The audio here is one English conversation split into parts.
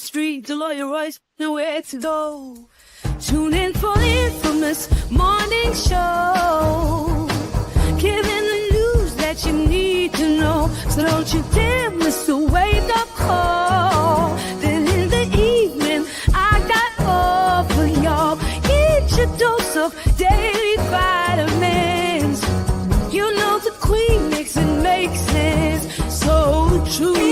street to lower your voice and where to go. Tune in for the infamous morning show, giving the news that you need to know. So don't you dare miss a wake-up call. Then in the evening, I got all for y'all. Get your dose of daily vitamins. You know the queen makes it make sense. So true.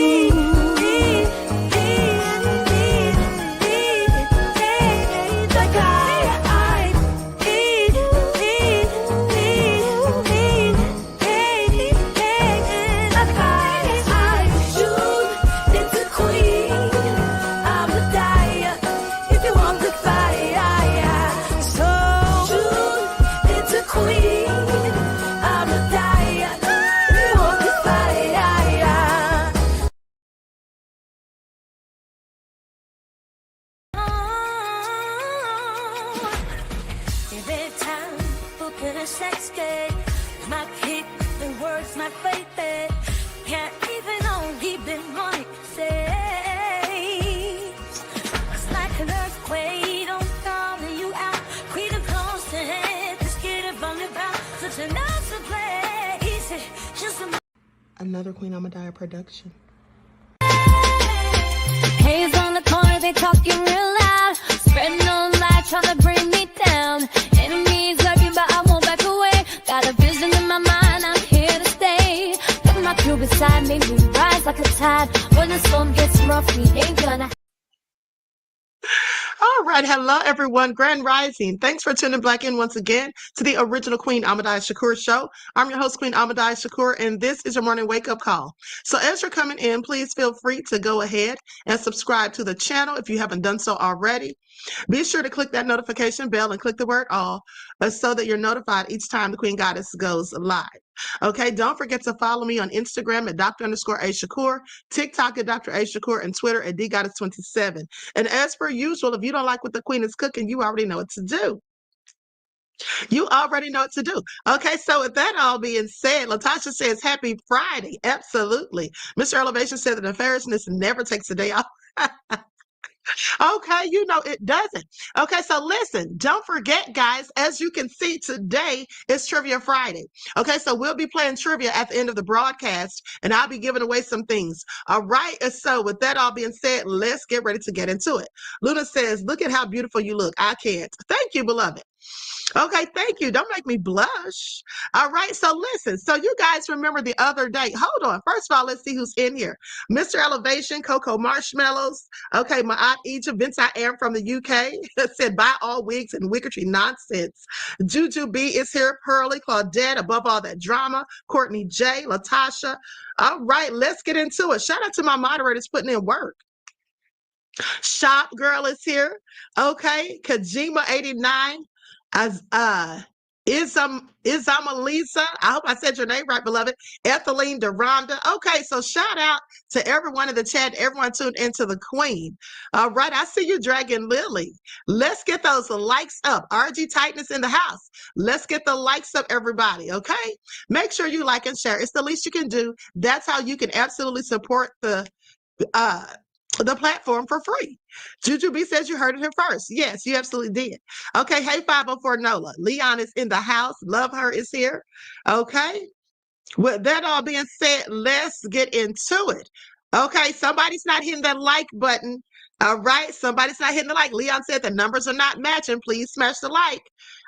Sex game, my kick, the words, my faith, can't even only be money saves. It's like an earthquake, don't calling you out. Queen of close to head, just get it from the ground. Such an awesome place, just another Queen Ahmadiyyah production. Haze on the corner, they talking real loud, spreading no light, trying to bring me down. Enemies lurking, but I won't back away. Got a vision in my mind, I'm here to stay. Got my crew beside me, we rise like a tide. When the storm gets rough, we ain't gonna. All right, hello everyone, Grand Rising. Thanks for tuning back in once again to the original Queen Ahmadiyyah Shakur show. I'm your host, Queen Ahmadiyyah Shakur, and this is your morning wake-up call. So as you're coming in, please feel free to go ahead and subscribe to the channel if you haven't done so already. Be sure to click that notification bell and click the word all so that you're notified each time the Queen Goddess goes live. Okay, don't forget to follow me on Instagram at Dr._A_Shakur, TikTok at Dr. A Shakur, and Twitter at DGoddess27. And as per usual, if you don't like what the Queen is cooking, you already know what to do. You already know what to do. Okay, so with that all being said, Latasha says, happy Friday. Absolutely. Mr. Elevation said that nefariousness never takes a day off. Okay, you know it doesn't. Okay, so listen, don't forget, guys, as you can see, today is Trivia Friday. Okay, so we'll be playing trivia at the end of the broadcast, and I'll be giving away some things. All right, and so with that all being said, let's get ready to get into it. Luna says, look at how beautiful you look. I can't. Thank you, beloved. Okay, thank you. Don't make me blush. All right, so listen. So you guys remember the other day. Hold on. First of all, let's see who's in here. Mr. Elevation, Coco Marshmallows. Okay, my aunt Egypt, Vince I am from the UK. Said buy all wigs and wiggetry nonsense. Juju B is here. Pearly, Claudette, above all that drama. Courtney J, Latasha. All right, let's get into it. Shout out to my moderators putting in work. Shop Girl is here. Okay, Kajima 89. As Izamalisa, I hope I said your name right, beloved. Ethelene Deronda. Okay, so shout out to everyone in the chat, everyone tuned into the Queen. All right, I see you, Dragon Lily. Let's get those likes up. RG Tightness in the house. Let's get the likes up, everybody. Okay, make sure you like and share. It's the least you can do. That's how you can absolutely support the platform for free. Juju B says you heard it here first. Yes, you absolutely did. Okay, hey 504 Nola. Leon is in the house. Love Her is here. Okay. With that all being said, let's get into it. Okay, somebody's not hitting that like button. All right, somebody's not hitting the like. Leon said the numbers are not matching. Please smash the like.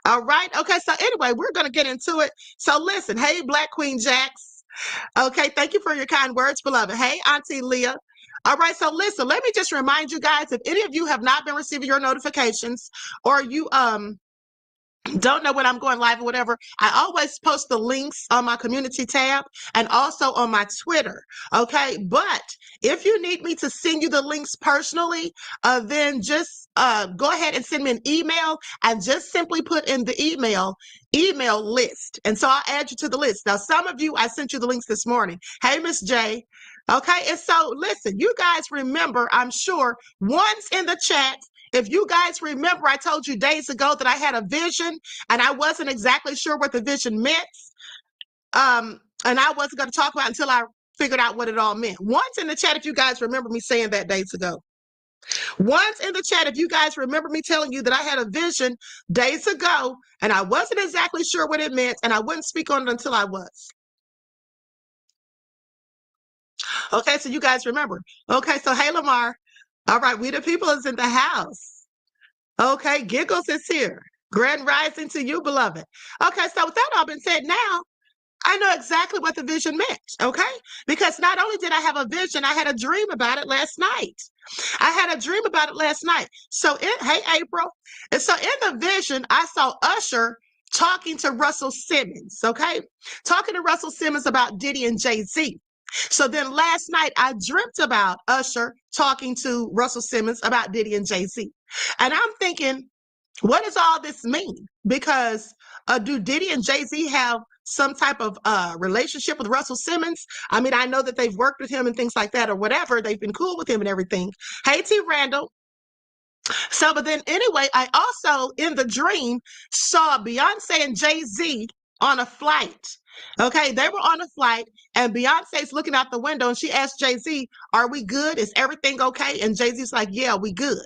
All right. Okay, so anyway, we're going to get into it. So listen, hey, Black Queen Jax. Okay, thank you for your kind words, beloved. Hey, Auntie Leah. All right, so listen, let me just remind you guys, if any of you have not been receiving your notifications or you don't know when I'm going live or whatever, I always post the links on my community tab and also on my Twitter, okay? But if you need me to send you the links personally, then just go ahead and send me an email and just simply put in the email list. And so I'll add you to the list. Now, some of you, I sent you the links this morning. Hey, Miss J. Okay, and so listen, you guys remember, I'm sure, once in the chat, if you guys remember, I told you days ago that I had a vision and I wasn't exactly sure what the vision meant. And I wasn't going to talk about it until I figured out what it all meant. Once in the chat, if you guys remember me saying that days ago. One's in the chat, if you guys remember me telling you that I had a vision days ago, and I wasn't exactly sure what it meant, and I wouldn't speak on it until I was. Okay, so you guys remember. Okay, so hey, Lamar. All right, We the People is in the house. Okay, Giggles is here. Grand rising to you, beloved. Okay, so with that all been said, now I know exactly what the vision meant, okay? Because not only did I have a vision, I had a dream about it last night. I had a dream about it last night. So, hey, April. And so in the vision, I saw Usher talking to Russell Simmons, okay? Talking to Russell Simmons about Diddy and Jay-Z. So then last night, I dreamt about Usher talking to Russell Simmons about Diddy and Jay-Z. And I'm thinking, what does all this mean? Because do Diddy and Jay-Z have some type of relationship with Russell Simmons? I mean, I know that they've worked with him and things like that or whatever. They've been cool with him and everything. Hey, T. Randall. So, but then anyway, I also, in the dream, saw Beyonce and Jay-Z on a flight. Okay, they were on a flight, and Beyonce's looking out the window, and she asked Jay-Z, "Are we good? Is everything okay?" And Jay-Z's like, "Yeah, we good."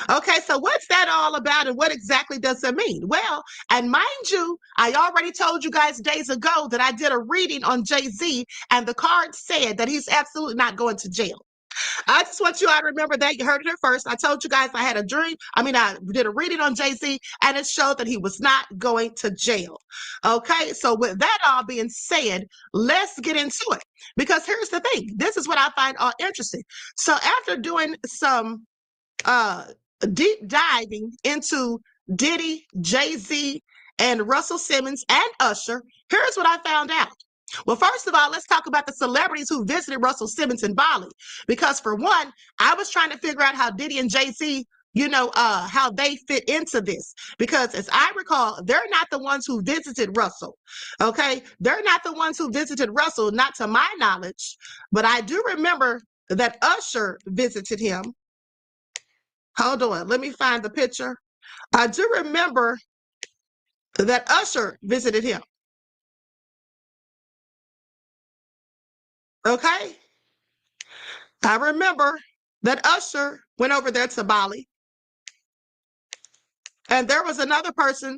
Okay, so what's that all about, and what exactly does it mean? Well, and mind you, I already told you guys days ago that I did a reading on Jay-Z, and the card said that he's absolutely not going to jail. I just want you all to remember that. You heard it here first. I told you guys I had a dream. I did a reading on Jay-Z, and it showed that he was not going to jail. Okay, so with that all being said, let's get into it. Because here's the thing. This is what I find all interesting. So after doing some deep diving into Diddy, Jay-Z, and Russell Simmons and Usher, here's what I found out. Well, first of all, let's talk about the celebrities who visited Russell Simmons in Bali. Because for one, I was trying to figure out how Diddy and Jay-Z, how they fit into this. Because as I recall, they're not the ones who visited Russell. Okay? They're not the ones who visited Russell, not to my knowledge. But I do remember that Usher visited him. Hold on, let me find the picture. I do remember that Usher visited him. Okay? I remember that Usher went over there to Bali. And there was another person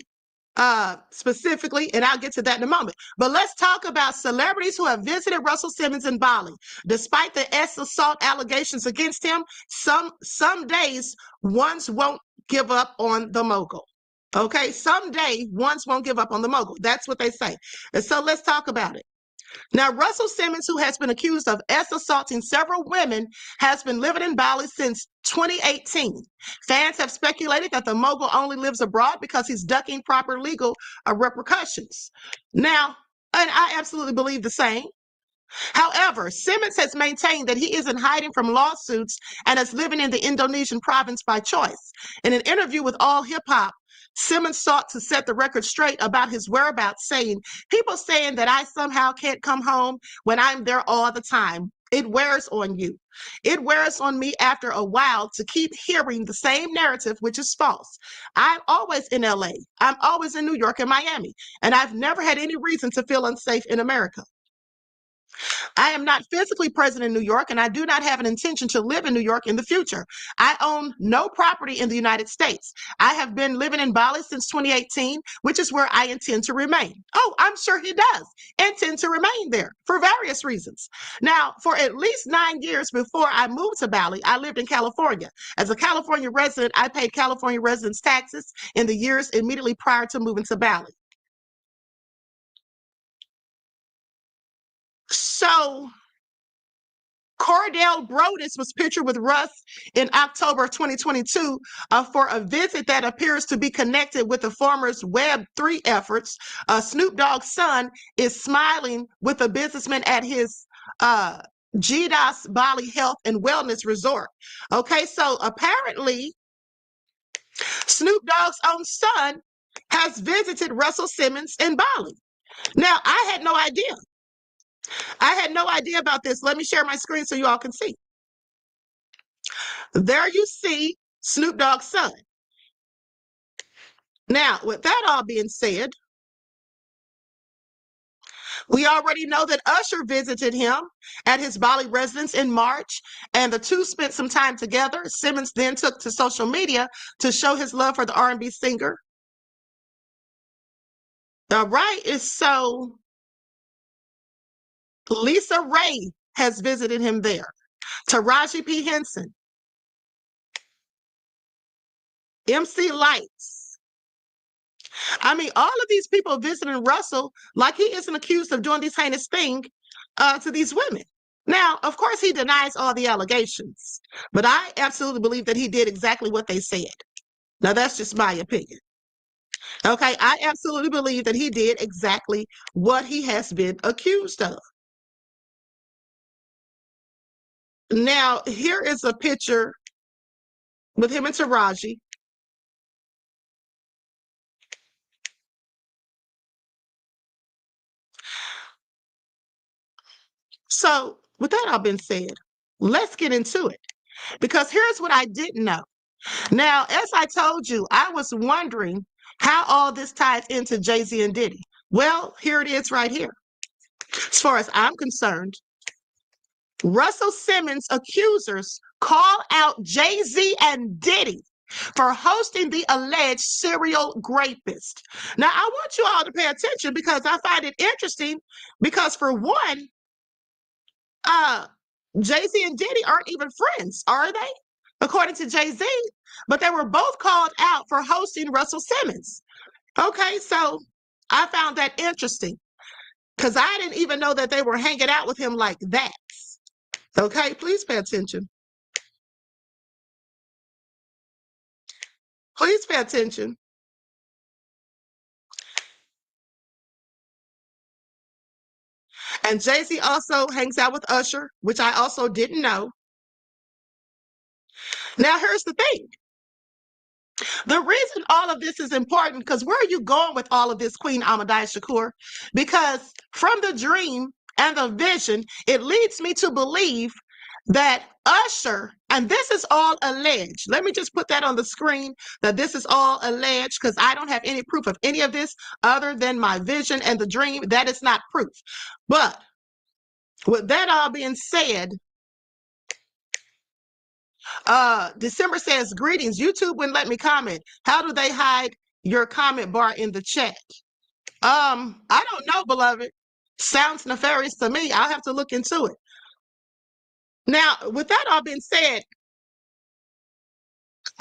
specifically, and I'll get to that in a moment. But let's talk about celebrities who have visited Russell Simmons in Bali. Despite the assault allegations against him, some days ones won't give up on the mogul. Okay, someday ones won't give up on the mogul. That's what they say. And so let's talk about it. Now, Russell Simmons, who has been accused of assaulting several women, has been living in Bali since 2018. Fans have speculated that the mogul only lives abroad because he's ducking proper legal repercussions. Now, and I absolutely believe the same. However, Simmons has maintained that he isn't hiding from lawsuits and is living in the Indonesian province by choice. In an interview with All Hip Hop, Simmons sought to set the record straight about his whereabouts, saying, "People saying that I somehow can't come home when I'm there all the time. It wears on you. It wears on me after a while to keep hearing the same narrative, which is false. I'm always in LA. I'm always in New York and Miami, and I've never had any reason to feel unsafe in America. I am not physically present in New York, and I do not have an intention to live in New York in the future. I own no property in the United States. I have been living in Bali since 2018, which is where I intend to remain." Oh, I'm sure he does intend to remain there for various reasons. Now, for at least 9 years before I moved to Bali, I lived in California. As a California resident, I paid California residence taxes in the years immediately prior to moving to Bali. So Cordell Brodus was pictured with Russ in October of 2022 for a visit that appears to be connected with the former's Web3 efforts. Snoop Dogg's son is smiling with a businessman at his GDOS Bali Health and Wellness Resort. Okay, so apparently Snoop Dogg's own son has visited Russell Simmons in Bali. Now, I had no idea. I had no idea about this. Let me share my screen so you all can see. There you see Snoop Dogg's son. Now, with that all being said, We already know that Usher visited him at his Bali residence in March, and the two spent some time together. Simmons then took to social media to show his love for the R&B singer. All right, so Lisa Ray has visited him there. Taraji P. Henson, MC Lights. I mean, all of these people visiting Russell like he isn't accused of doing these heinous things to these women. Now, of course, he denies all the allegations, but I absolutely believe that he did exactly what they said. Now, that's just my opinion. Okay, I absolutely believe that he did exactly what he has been accused of. Now, here is a picture with him and Taraji. So, with that all been said, let's get into it. Because here's what I didn't know. Now, as I told you, I was wondering how all this ties into Jay-Z and Diddy. Well, here it is right here. As far as I'm concerned, Russell Simmons' accusers call out Jay-Z and Diddy for hosting the alleged serial rapist. Now, I want you all to pay attention because I find it interesting because, for one, Jay-Z and Diddy aren't even friends, are they? According to Jay-Z, but they were both called out for hosting Russell Simmons. Okay, so I found that interesting because I didn't even know that they were hanging out with him like that. Okay, please pay attention. Please pay attention. And Jay-Z also hangs out with Usher, which I also didn't know. Now, here's the thing. The reason all of this is important, because where are you going with all of this, Queen Ahmadiyyah Shakur? Because from the dream and the vision, it leads me to believe that Usher, and this is all alleged. Let me just put that on the screen, that this is all alleged, because I don't have any proof of any of this other than my vision and the dream. That is not proof. But with that all being said, December says, greetings. YouTube wouldn't let me comment. How do they hide your comment bar in the chat? I don't know, beloved. Sounds nefarious to me. I'll have to look into it. Now, with that all being said,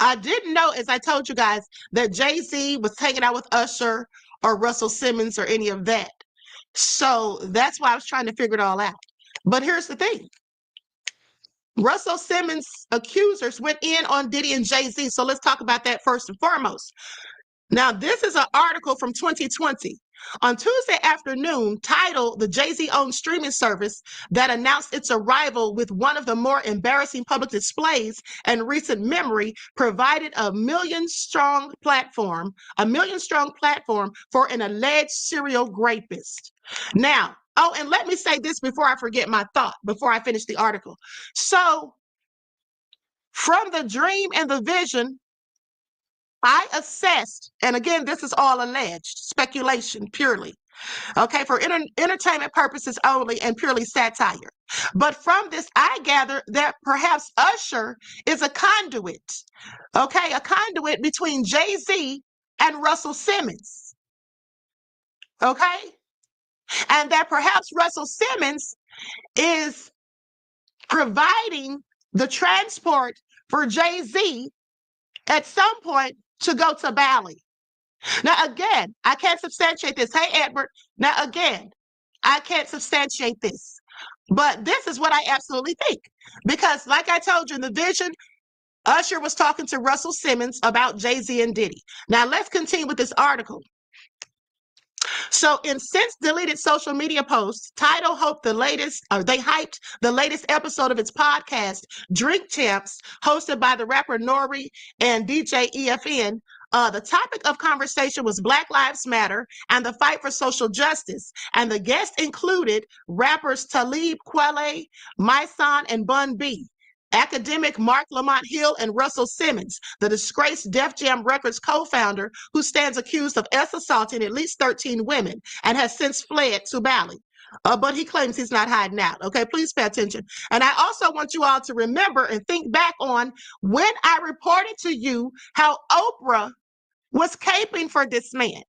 I didn't know, as I told you guys, that Jay-Z was hanging out with Usher or Russell Simmons or any of that. So that's why I was trying to figure it all out. But here's the thing. Russell Simmons' accusers went in on Diddy and Jay-Z. So let's talk about that first and foremost. Now, this is an article from 2020. On Tuesday afternoon, titled "The Jay-Z-Owned Streaming Service That Announced Its Arrival with One of the More Embarrassing Public Displays in Recent Memory," provided a million-strong platform for an alleged serial rapist. Now, oh, and let me say this before I forget my thought, before I finish the article. So, from the dream and the vision, I assessed, and again, this is all alleged, speculation purely, okay, for entertainment purposes only and purely satire. But from this, I gather that perhaps Usher is a conduit, okay, a conduit between Jay-Z and Russell Simmons, okay, and that perhaps Russell Simmons is providing the transport for Jay-Z at some point to go to Bali. Now, again, I can't substantiate this. Hey, Edward. Now, again, I can't substantiate this. But this is what I absolutely think. Because like I told you in the vision, Usher was talking to Russell Simmons about Jay-Z and Diddy. Now, let's continue with this article. So, in since deleted social media posts, Tidal hyped the latest episode of its podcast, Drink Champs, hosted by the rapper Nori and DJ EFN. The topic of conversation was Black Lives Matter and the fight for social justice. And the guests included rappers Talib Kweli, Myson, and Bun B. Academic Mark Lamont Hill and Russell Simmons, the disgraced Def Jam Records co-founder who stands accused of assaulting at least 13 women and has since fled to Bali. but he claims he's not hiding out. Okay, please pay attention. And I also want you all to remember and think back on when I reported to you how Oprah was caping for this man.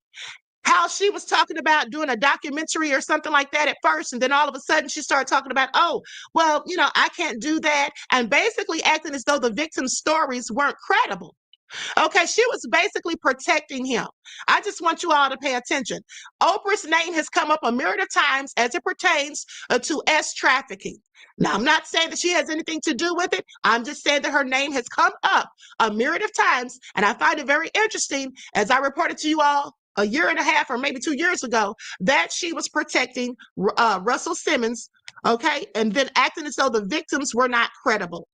How she was talking about doing a documentary or something like that at first. And then all of a sudden she started talking about, oh, well, I can't do that. And basically acting as though the victim's stories weren't credible. Okay, she was basically protecting him. I just want you all to pay attention. Oprah's name has come up a myriad of times as it pertains to S trafficking. Now, I'm not saying that she has anything to do with it. I'm just saying that her name has come up a myriad of times. And I find it very interesting, as I reported to you all a year and a half or maybe 2 years ago, that she was protecting Russell Simmons, okay, and then acting as though the victims were not credible.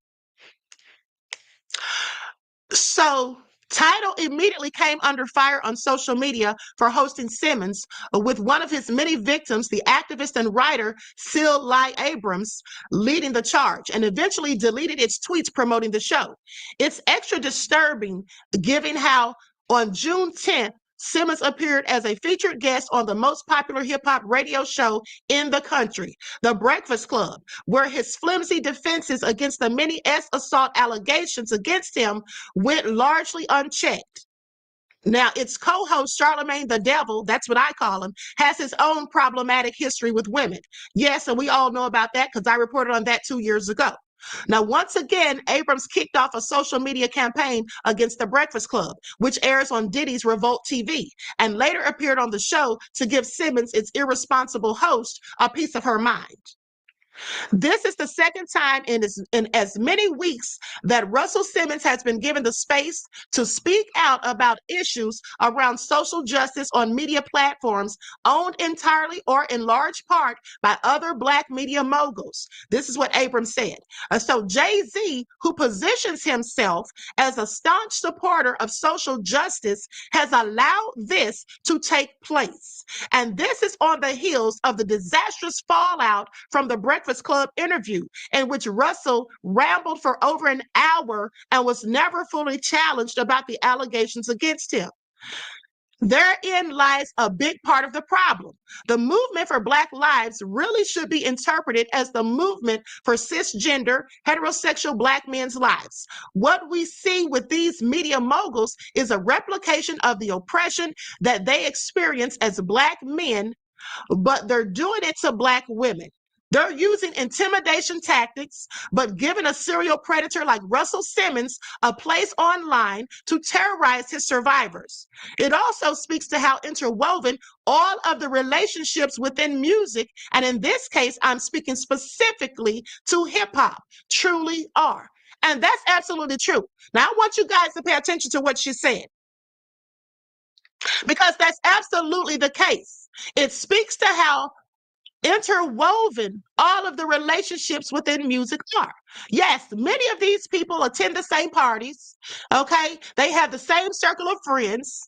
So Tidal immediately came under fire on social media for hosting Simmons, with one of his many victims, the activist and writer Syl Lai Abrams, leading the charge, and eventually deleted its tweets promoting the show. It's extra disturbing given how on June 10th, Simmons appeared as a featured guest on the most popular hip-hop radio show in the country, The Breakfast Club, where his flimsy defenses against the many assault allegations against him went largely unchecked. Now, its co-host, Charlemagne the Devil, that's what I call him, has his own problematic history with women. Yes, and we all know about that because I reported on that 2 years ago. Now, once again, Abrams kicked off a social media campaign against The Breakfast Club, which airs on Diddy's Revolt TV, and later appeared on the show to give Simmons, its irresponsible host, a piece of her mind. This is the second time in as many weeks that Russell Simmons has been given the space to speak out about issues around social justice on media platforms owned entirely or in large part by other Black media moguls. This is what Abrams said. So Jay-Z, who positions himself as a staunch supporter of social justice, has allowed this to take place. And this is on the heels of the disastrous fallout from the Breakfast Club interview, in which Russell rambled for over an hour and was never fully challenged about the allegations against him. Therein lies a big part of the problem. The movement for Black lives really should be interpreted as the movement for cisgender, heterosexual Black men's lives. What we see with these media moguls is a replication of the oppression that they experience as Black men, but they're doing it to Black women. They're using intimidation tactics, but giving a serial predator like Russell Simmons a place online to terrorize his survivors. It also speaks to how interwoven all of the relationships within music, and in this case, I'm speaking specifically to hip hop, truly are. And that's absolutely true. Now, I want you guys to pay attention to what she said, because that's absolutely the case. It speaks to how interwoven all of the relationships within music are. Yes, many of these people attend the same parties, okay? They have the same circle of friends,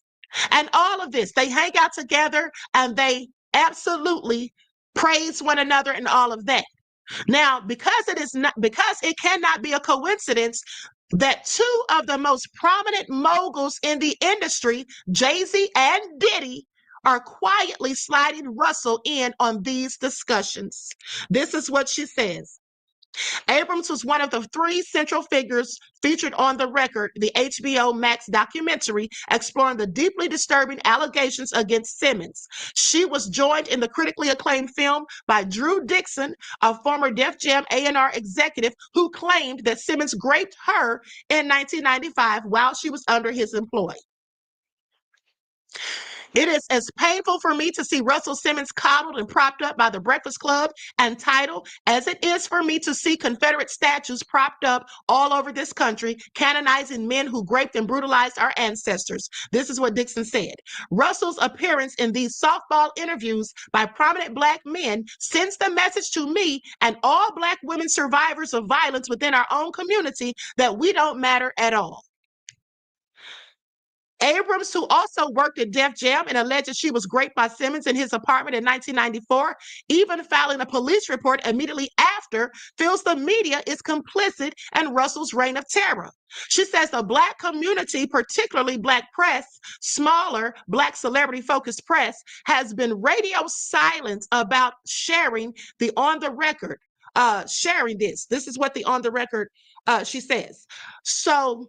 and all of this. They hang out together and they absolutely praise one another and all of that. Now, because it cannot be a coincidence that two of the most prominent moguls in the industry, Jay-Z and Diddy, are quietly sliding Russell in on these discussions. This is what she says. Abrams was one of the three central figures featured on The Record, the HBO Max documentary exploring the deeply disturbing allegations against Simmons. She was joined in the critically acclaimed film by Drew Dixon, a former Def Jam A&R executive who claimed that Simmons raped her in 1995 while she was under his employ. It is as painful for me to see Russell Simmons coddled and propped up by the Breakfast Club and Tidal as it is for me to see Confederate statues propped up all over this country, canonizing men who raped and brutalized our ancestors. This is what Dixon said. Russell's appearance in these softball interviews by prominent Black men sends the message to me and all Black women survivors of violence within our own community that we don't matter at all. Abrams, who also worked at Def Jam and alleged she was raped by Simmons in his apartment in 1994, even filing a police report immediately after, feels the media is complicit in Russell's reign of terror. She says the Black community, particularly Black press, smaller Black celebrity-focused press, has been radio silent about sharing the on-the-record, sharing this. This is what the on-the-record, she says. So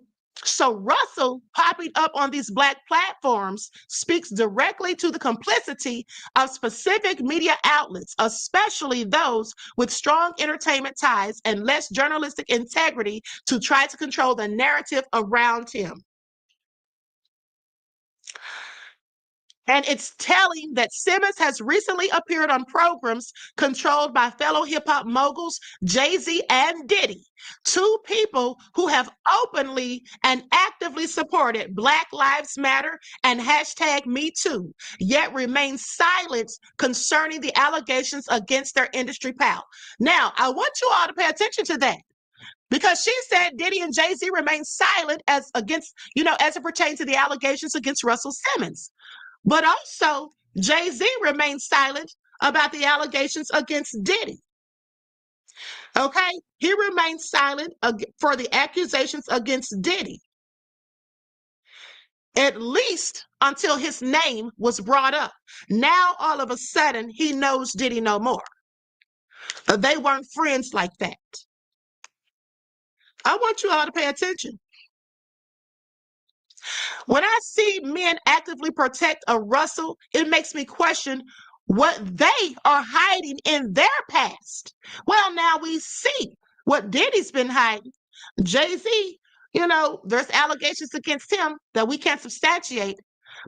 Russell popping up on these Black platforms speaks directly to the complicity of specific media outlets, especially those with strong entertainment ties and less journalistic integrity, to try to control the narrative around him. And it's telling that Simmons has recently appeared on programs controlled by fellow hip-hop moguls Jay-Z and Diddy, two people who have openly and actively supported Black Lives Matter and #MeToo, yet remain silent concerning the allegations against their industry pal. Now, I want you all to pay attention to that, because she said Diddy and Jay-Z remain silent as it pertains to the allegations against Russell Simmons. But also, Jay-Z remains silent about the allegations against Diddy. Okay? He remains silent for the accusations against Diddy, at least until his name was brought up. Now, all of a sudden, he knows Diddy no more. They weren't friends like that. I want you all to pay attention. When I see men actively protect a Russell, it makes me question what they are hiding in their past. Well, now we see what Diddy's been hiding. Jay-Z, there's allegations against him that we can't substantiate.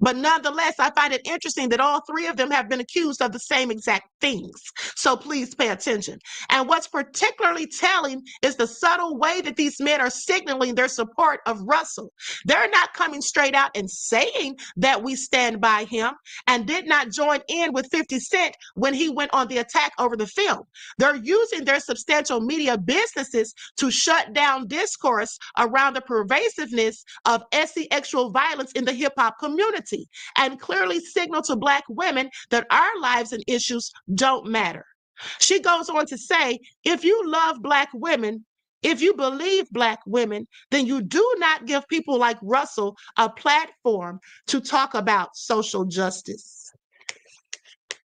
But nonetheless, I find it interesting that all three of them have been accused of the same exact things. So please pay attention. And what's particularly telling is the subtle way that these men are signaling their support of Russell. They're not coming straight out and saying that we stand by him, and did not join in with 50 Cent when he went on the attack over the film. They're using their substantial media businesses to shut down discourse around the pervasiveness of sexual violence in the hip-hop community, and clearly signal to Black women that our lives and issues don't matter. She goes on to say, if you love Black women, if you believe Black women, then you do not give people like Russell a platform to talk about social justice.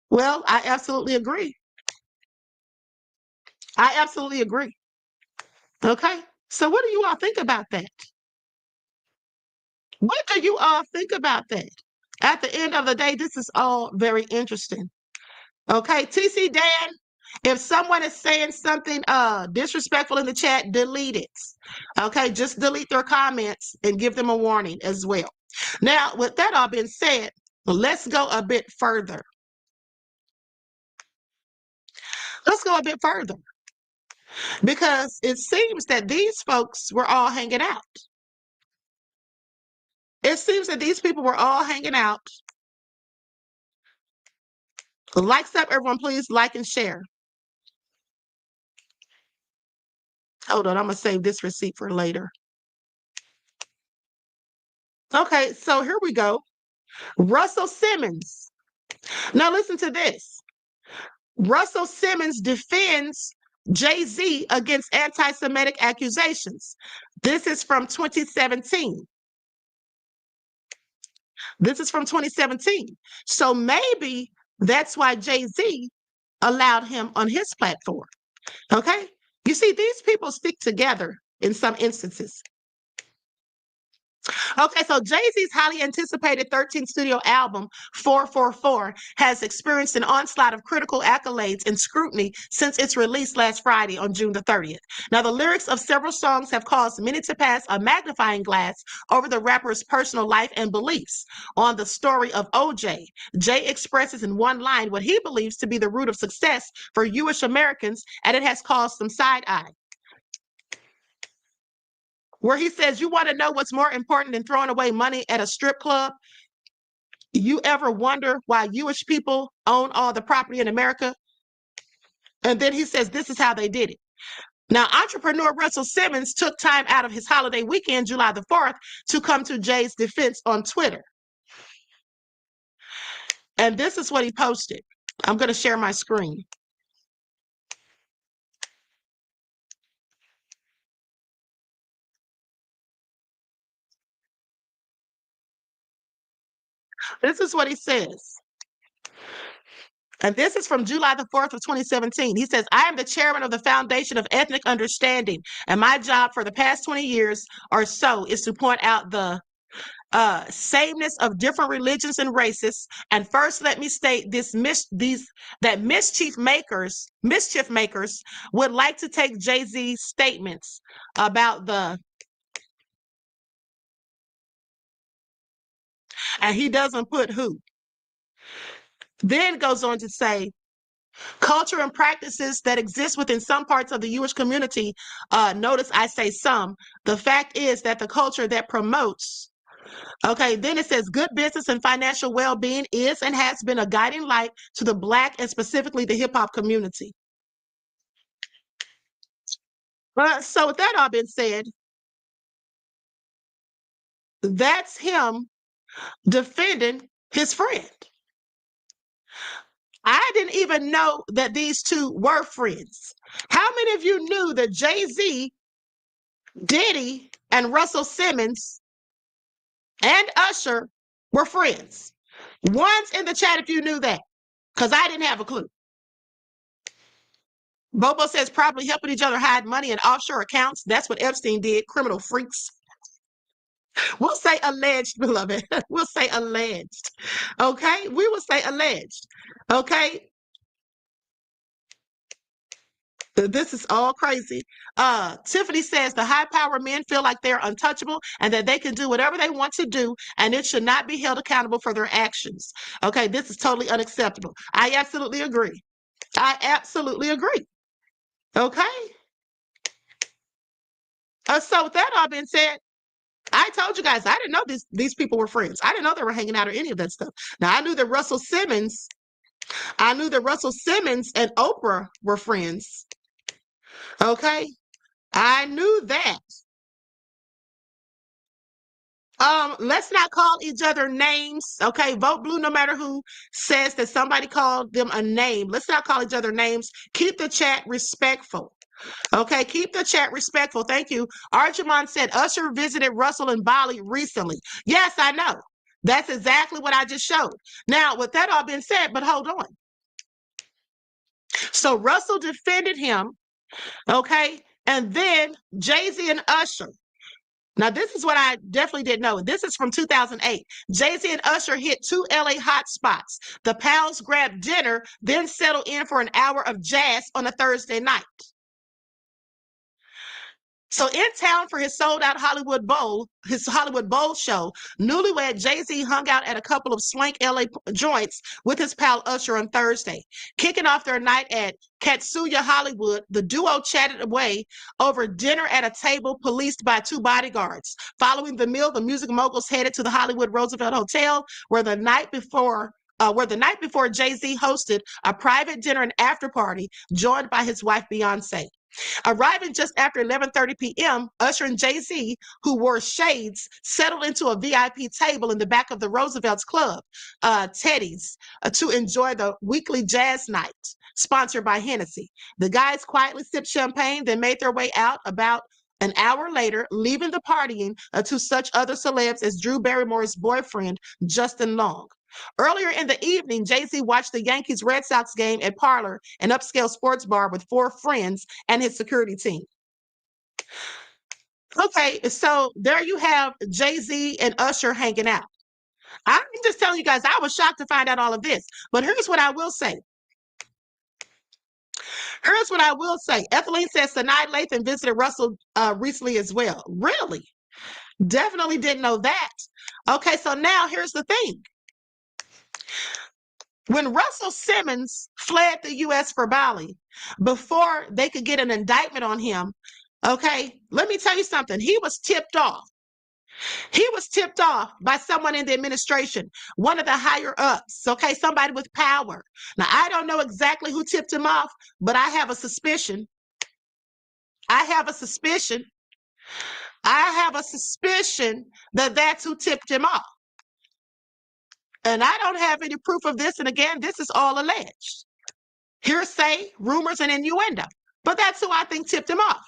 Well, I absolutely agree. I absolutely agree. Okay, so what do you all think about that? What do you all think about that? At the end of the day, this is all very interesting. Okay, TC Dan, if someone is saying something disrespectful in the chat, delete it. Okay, just delete their comments and give them a warning as well. Now, with that all being said, let's go a bit further. Let's go a bit further. Because it seems that these folks were all hanging out. It seems that these people were all hanging out. Likes up, everyone, please like and share. Hold on, I'm going to save this receipt for later. Okay, so here we go. Russell Simmons. Now listen to this. Russell Simmons defends Jay-Z against anti-Semitic accusations. This is from 2017. This is from 2017. So maybe that's why Jay-Z allowed him on his platform. Okay? You see, these people stick together in some instances. Okay, so Jay-Z's highly anticipated 13th studio album, 444, has experienced an onslaught of critical accolades and scrutiny since its release last Friday on June the 30th. Now, the lyrics of several songs have caused many to pass a magnifying glass over the rapper's personal life and beliefs. On the story of OJ, Jay expresses in one line what he believes to be the root of success for Jewish Americans, and it has caused some side-eye. Where he says, you want to know what's more important than throwing away money at a strip club? You ever wonder why Jewish people own all the property in America? And then he says, this is how they did it. Now, entrepreneur Russell Simmons took time out of his holiday weekend, July the 4th, to come to Jay's defense on Twitter. And this is what he posted. I'm going to share my screen. This is what he says. And this is from July the 4th of 2017. He says, I am the chairman of the Foundation of Ethnic Understanding, and my job for the past 20 years or so is to point out the sameness of different religions and races. And first, let me state that mischief makers would like to take Jay-Z's statements about and he doesn't put who. Then goes on to say, culture and practices that exist within some parts of the Jewish community. Notice I say some. The fact is that the culture that promotes, okay, then it says good business and financial well-being is and has been a guiding light to the Black and specifically the hip-hop community. So with that all been said, that's him defending his friend. I didn't even know that these two were friends. How many of you knew that Jay-Z, Diddy, and Russell Simmons and Usher were friends? One's in the chat if you knew that, because I didn't have a clue. Bobo says probably helping each other hide money in offshore accounts. That's what Epstein did, criminal freaks. We'll say alleged, beloved. We'll say alleged. Okay? We will say alleged. Okay? This is all crazy. Tiffany says the high power men feel like they're untouchable and that they can do whatever they want to do and it should not be held accountable for their actions. Okay, this is totally unacceptable. I absolutely agree. I absolutely agree. Okay? So with that all being said, I told you guys, I didn't know these people were friends. I didn't know they were hanging out or any of that stuff. Now, I knew that Russell Simmons and Oprah were friends. Okay? I knew that. Let's not call each other names. Okay, vote blue no matter who says that somebody called them a name. Let's not call each other names. Keep the chat respectful. Okay, keep the chat respectful. Thank you. Arjumon said Usher visited Russell in Bali recently. Yes, I know. That's exactly what I just showed. Now, with that all being said, but hold on. So Russell defended him, okay, and then Jay-Z and Usher. Now, this is what I definitely didn't know. This is from 2008. Jay-Z and Usher hit 2 LA hotspots. The Pals grabbed dinner, then settled in for an hour of jazz on a Thursday night. So in town for his sold-out Hollywood Bowl show, newlywed Jay-Z hung out at a couple of swank LA joints with his pal Usher on Thursday. Kicking off their night at Katsuya Hollywood, the duo chatted away over dinner at a table policed by 2 bodyguards. Following the meal, the music moguls headed to the Hollywood Roosevelt Hotel, where the night before Jay-Z hosted a private dinner and after party, joined by his wife Beyonce. Arriving just after 11:30 p.m., Usher and Jay-Z, who wore shades, settled into a VIP table in the back of the Roosevelt's Club, Teddy's, to enjoy the weekly jazz night, sponsored by Hennessy. The guys quietly sipped champagne, then made their way out about an hour later, leaving the partying to such other celebs as Drew Barrymore's boyfriend, Justin Long. Earlier in the evening, Jay-Z watched the Yankees-Red Sox game at Parlor, an upscale sports bar with 4 friends and his security team. Okay, so there you have Jay-Z and Usher hanging out. I'm just telling you guys, I was shocked to find out all of this. But here's what I will say. Ethelene says Sanaa Lathan visited Russell recently as well. Really? Definitely didn't know that. Okay, so now here's the thing. When Russell Simmons fled the U.S. for Bali, before they could get an indictment on him, okay, let me tell you something. He was tipped off. He was tipped off by someone in the administration, one of the higher ups, okay, somebody with power. Now, I don't know exactly who tipped him off, but I have a suspicion. I have a suspicion. I have a suspicion that that's who tipped him off. And I don't have any proof of this. And again, this is all alleged. Hearsay, rumors, and innuendo. But that's who I think tipped him off.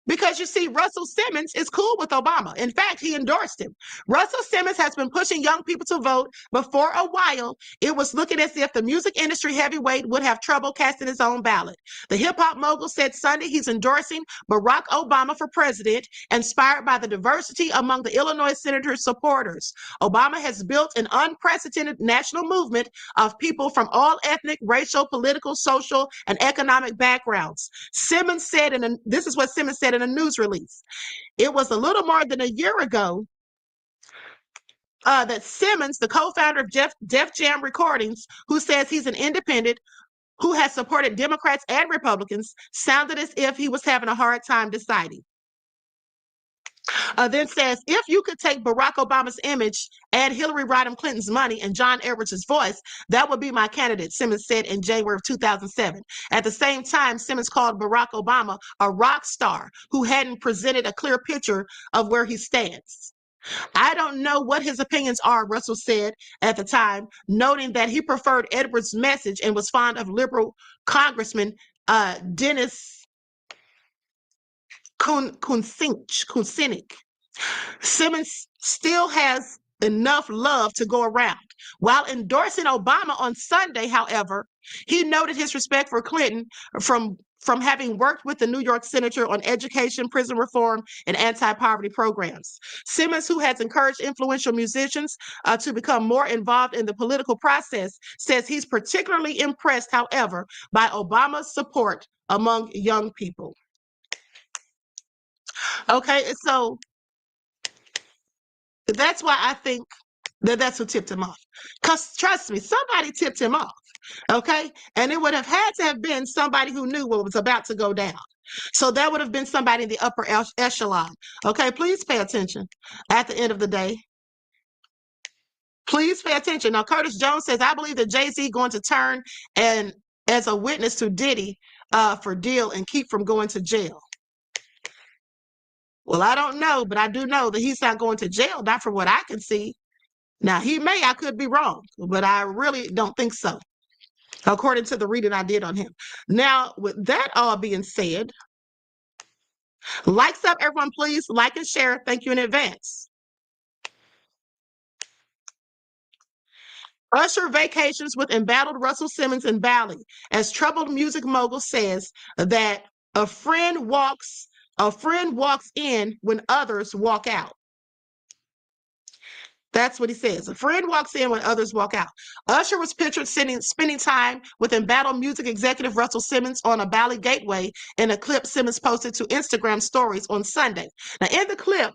Because you see, Russell Simmons is cool with Obama. In fact, he endorsed him. Russell Simmons has been pushing young people to vote, but for a while, it was looking as if the music industry heavyweight would have trouble casting his own ballot. The hip-hop mogul said Sunday he's endorsing Barack Obama for president, inspired by the diversity among the Illinois senator's supporters. Obama has built an unprecedented national movement of people from all ethnic, racial, political, social, and economic backgrounds. Simmons said, this is what Simmons said in a news release. It was a little more than a year ago that Simmons, the co-founder of Def Jam Recordings, who says he's an independent, who has supported Democrats and Republicans, sounded as if he was having a hard time deciding. Then says, if you could take Barack Obama's image, add Hillary Rodham Clinton's money, and John Edwards' voice, that would be my candidate, Simmons said in January of 2007. At the same time, Simmons called Barack Obama a rock star who hadn't presented a clear picture of where he stands. I don't know what his opinions are, Russell said at the time, noting that he preferred Edwards' message and was fond of liberal Congressman Dennis Kucinich. Simmons still has enough love to go around. While endorsing Obama on Sunday, however, he noted his respect for Clinton from having worked with the New York senator on education, prison reform, and anti-poverty programs. Simmons, who has encouraged influential musicians to become more involved in the political process, says he's particularly impressed, however, by Obama's support among young people. Okay, so that's why I think that that's who tipped him off. Because trust me, somebody tipped him off. Okay, and it would have had to have been somebody who knew what was about to go down. So that would have been somebody in the upper echelon. Okay, please pay attention at the end of the day. Please pay attention. Now, Curtis Jones says, I believe that Jay-Z going to turn and as a witness to Diddy for deal and keep from going to jail. Well, I don't know, but I do know that he's not going to jail, not from what I can see. Now, he may, I could be wrong, but I really don't think so, according to the reading I did on him. Now, with that all being said, likes up, everyone, please. Like and share. Thank you in advance. Usher vacations with embattled Russell Simmons in Bali, as troubled music mogul says that a friend walks in when others walk out. That's what he says. A friend walks in when others walk out. Usher was pictured spending time with embattled music executive Russell Simmons on a Bali gateway in a clip Simmons posted to Instagram stories on Sunday. Now, in the clip,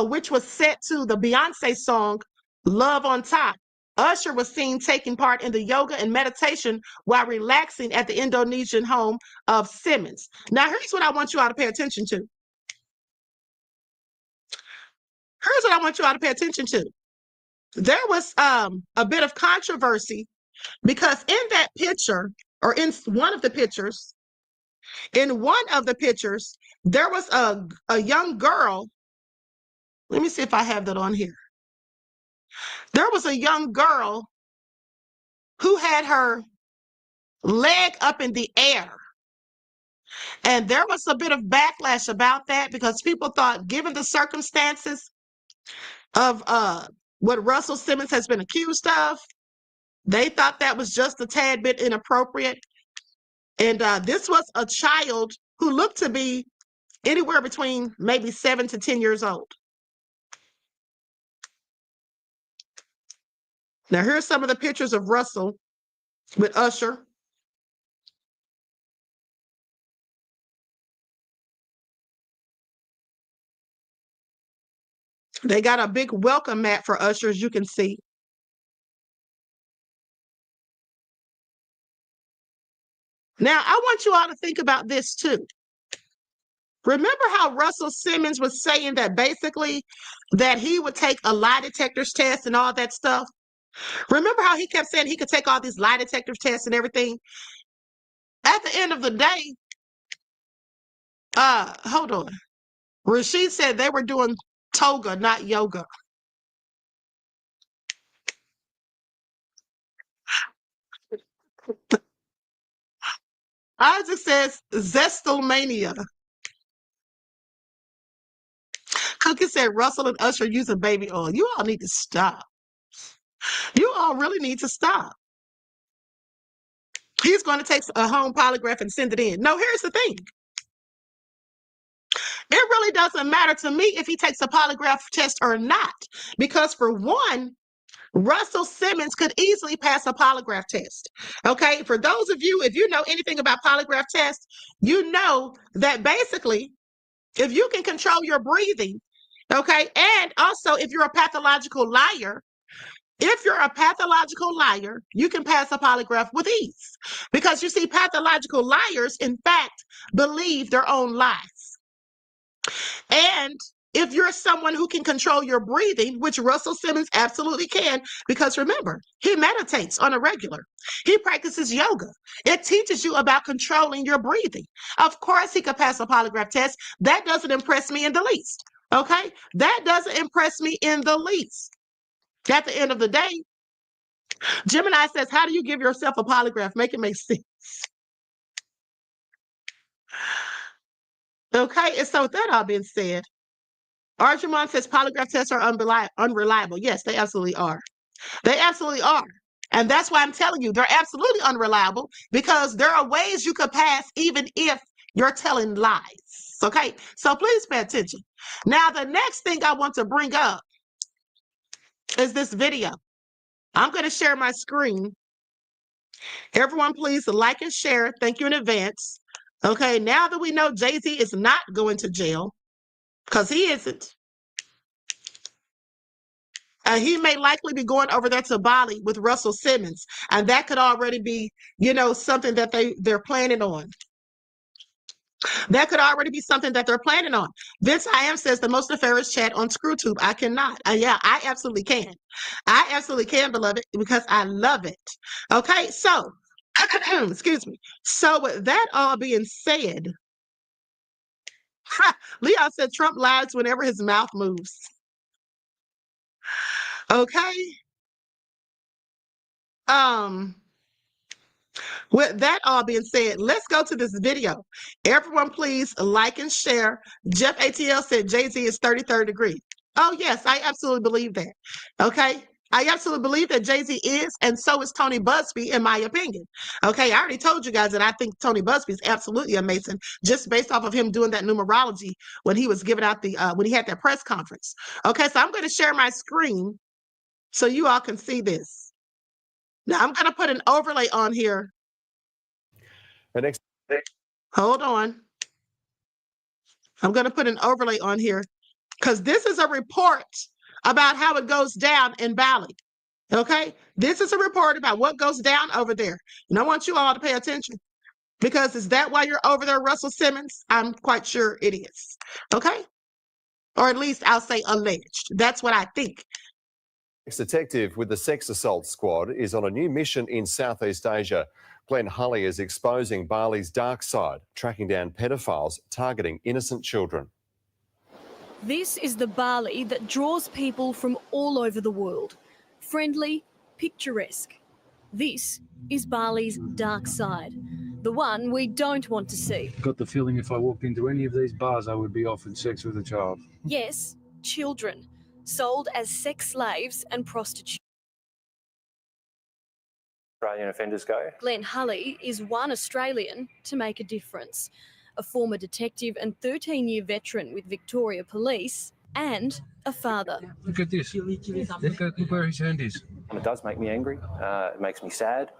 which was set to the Beyonce song Love on Top, Usher was seen taking part in the yoga and meditation while relaxing at the Indonesian home of Simmons. Now, here's what I want you all to pay attention to. Here's what I want you all to pay attention to. There was a bit of controversy because in that picture, or in one of the pictures, there was a young girl. Let me see if I have that on here. There was a young girl who had her leg up in the air. And there was a bit of backlash about that because people thought, given the circumstances of what Russell Simmons has been accused of, they thought that was just a tad bit inappropriate. And this was a child who looked to be anywhere between maybe 7 to 10 years old. Now, here's some of the pictures of Russell with Usher. They got a big welcome mat for Usher, as you can see. Now, I want you all to think about this too. Remember how Russell Simmons was saying that basically that he would take a lie detector's test and all that stuff? Remember how he kept saying he could take all these lie detector tests and everything? At the end of the day, Hold on. Rashid said they were doing toga, not yoga. Isaac says Zestomania. Cookie said Russell and Usher using baby oil. You all need to stop. You all really need to stop. He's going to take a home polygraph and send it in. No, here's the thing. It really doesn't matter to me if he takes a polygraph test or not. Because for one, Russell Simmons could easily pass a polygraph test. Okay. For those of you, if you know anything about polygraph tests, you know that basically, if you can control your breathing, okay, and also if you're a pathological liar, you can pass a polygraph with ease. Because you see, pathological liars, in fact, believe their own lies. And if you're someone who can control your breathing, which Russell Simmons absolutely can, because remember, he meditates on a regular. He practices yoga. It teaches you about controlling your breathing. Of course, he could pass a polygraph test. That doesn't impress me in the least. Okay? That doesn't impress me in the least. At the end of the day, Gemini says, how do you give yourself a polygraph? Make it make sense. Okay? And so with that all being said, Arjumon says polygraph tests are unreliable. Yes, they absolutely are. They absolutely are. And that's why I'm telling you, they're absolutely unreliable because there are ways you could pass even if you're telling lies. Okay? So please pay attention. Now, the next thing I want to bring up is this video. I'm going to share my screen. Everyone, please like and share. Thank you in advance. Okay, now that we know Jay-Z is not going to jail, because he isn't, he may likely be going over there to Bali with Russell Simmons, and that could already be, something that they're planning on. That could already be something that they're planning on. Vince I am says the most nefarious chat on ScrewTube. I cannot. Yeah, I absolutely can. I absolutely can, beloved, because I love it. Okay, so, excuse me. So with that all being said, Leon said Trump lies whenever his mouth moves. Okay. With that all being said, let's go to this video. Everyone, please like and share. Jeff ATL said Jay-Z is 33rd degree. Oh, yes, I absolutely believe that. Okay. I absolutely believe that Jay-Z is, and so is Tony Busby, in my opinion. Okay, I already told you guys that I think Tony Busby is absolutely a Mason, just based off of him doing that numerology when he was giving out when he had that press conference. Okay, so I'm going to share my screen so you all can see this. Now, I'm going to put an overlay on here. Hold on. I'm going to put an overlay on here because this is a report about how it goes down in Bali. Okay? This is a report about what goes down over there. And I want you all to pay attention because is that why you're over there, Russell Simmons? I'm quite sure it is. Okay? Or at least I'll say alleged. That's what I think. Ex-detective with the Sex Assault Squad is on a new mission in Southeast Asia. Glenn Hulley is exposing Bali's Darkside, tracking down pedophiles targeting innocent children. This is the Bali that draws people from all over the world. Friendly, picturesque. This is Bali's dark side, the one we don't want to see. Got the feeling if I walked into any of these bars, I would be offered sex with a child. Yes, children, sold as sex slaves and prostitutes. Australian offenders go. Glenn Hulley is one Australian to make a difference. A former detective and 13-year veteran with Victoria Police and a father. Look at this. Look where his hand is. And it does make me angry. It makes me sad.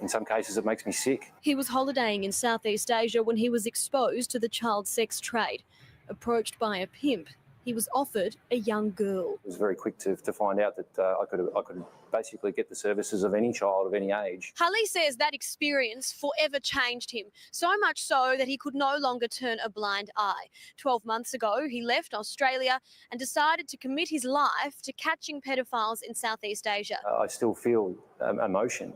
In some cases, it makes me sick. He was holidaying in Southeast Asia when he was exposed to the child sex trade. Approached by a pimp, he was offered a young girl. It was very quick to find out that I could basically get the services of any child of any age. Hulley says that experience forever changed him, so much so that he could no longer turn a blind eye. 12 months ago, he left Australia and decided to commit his life to catching pedophiles in Southeast Asia. I still feel emotion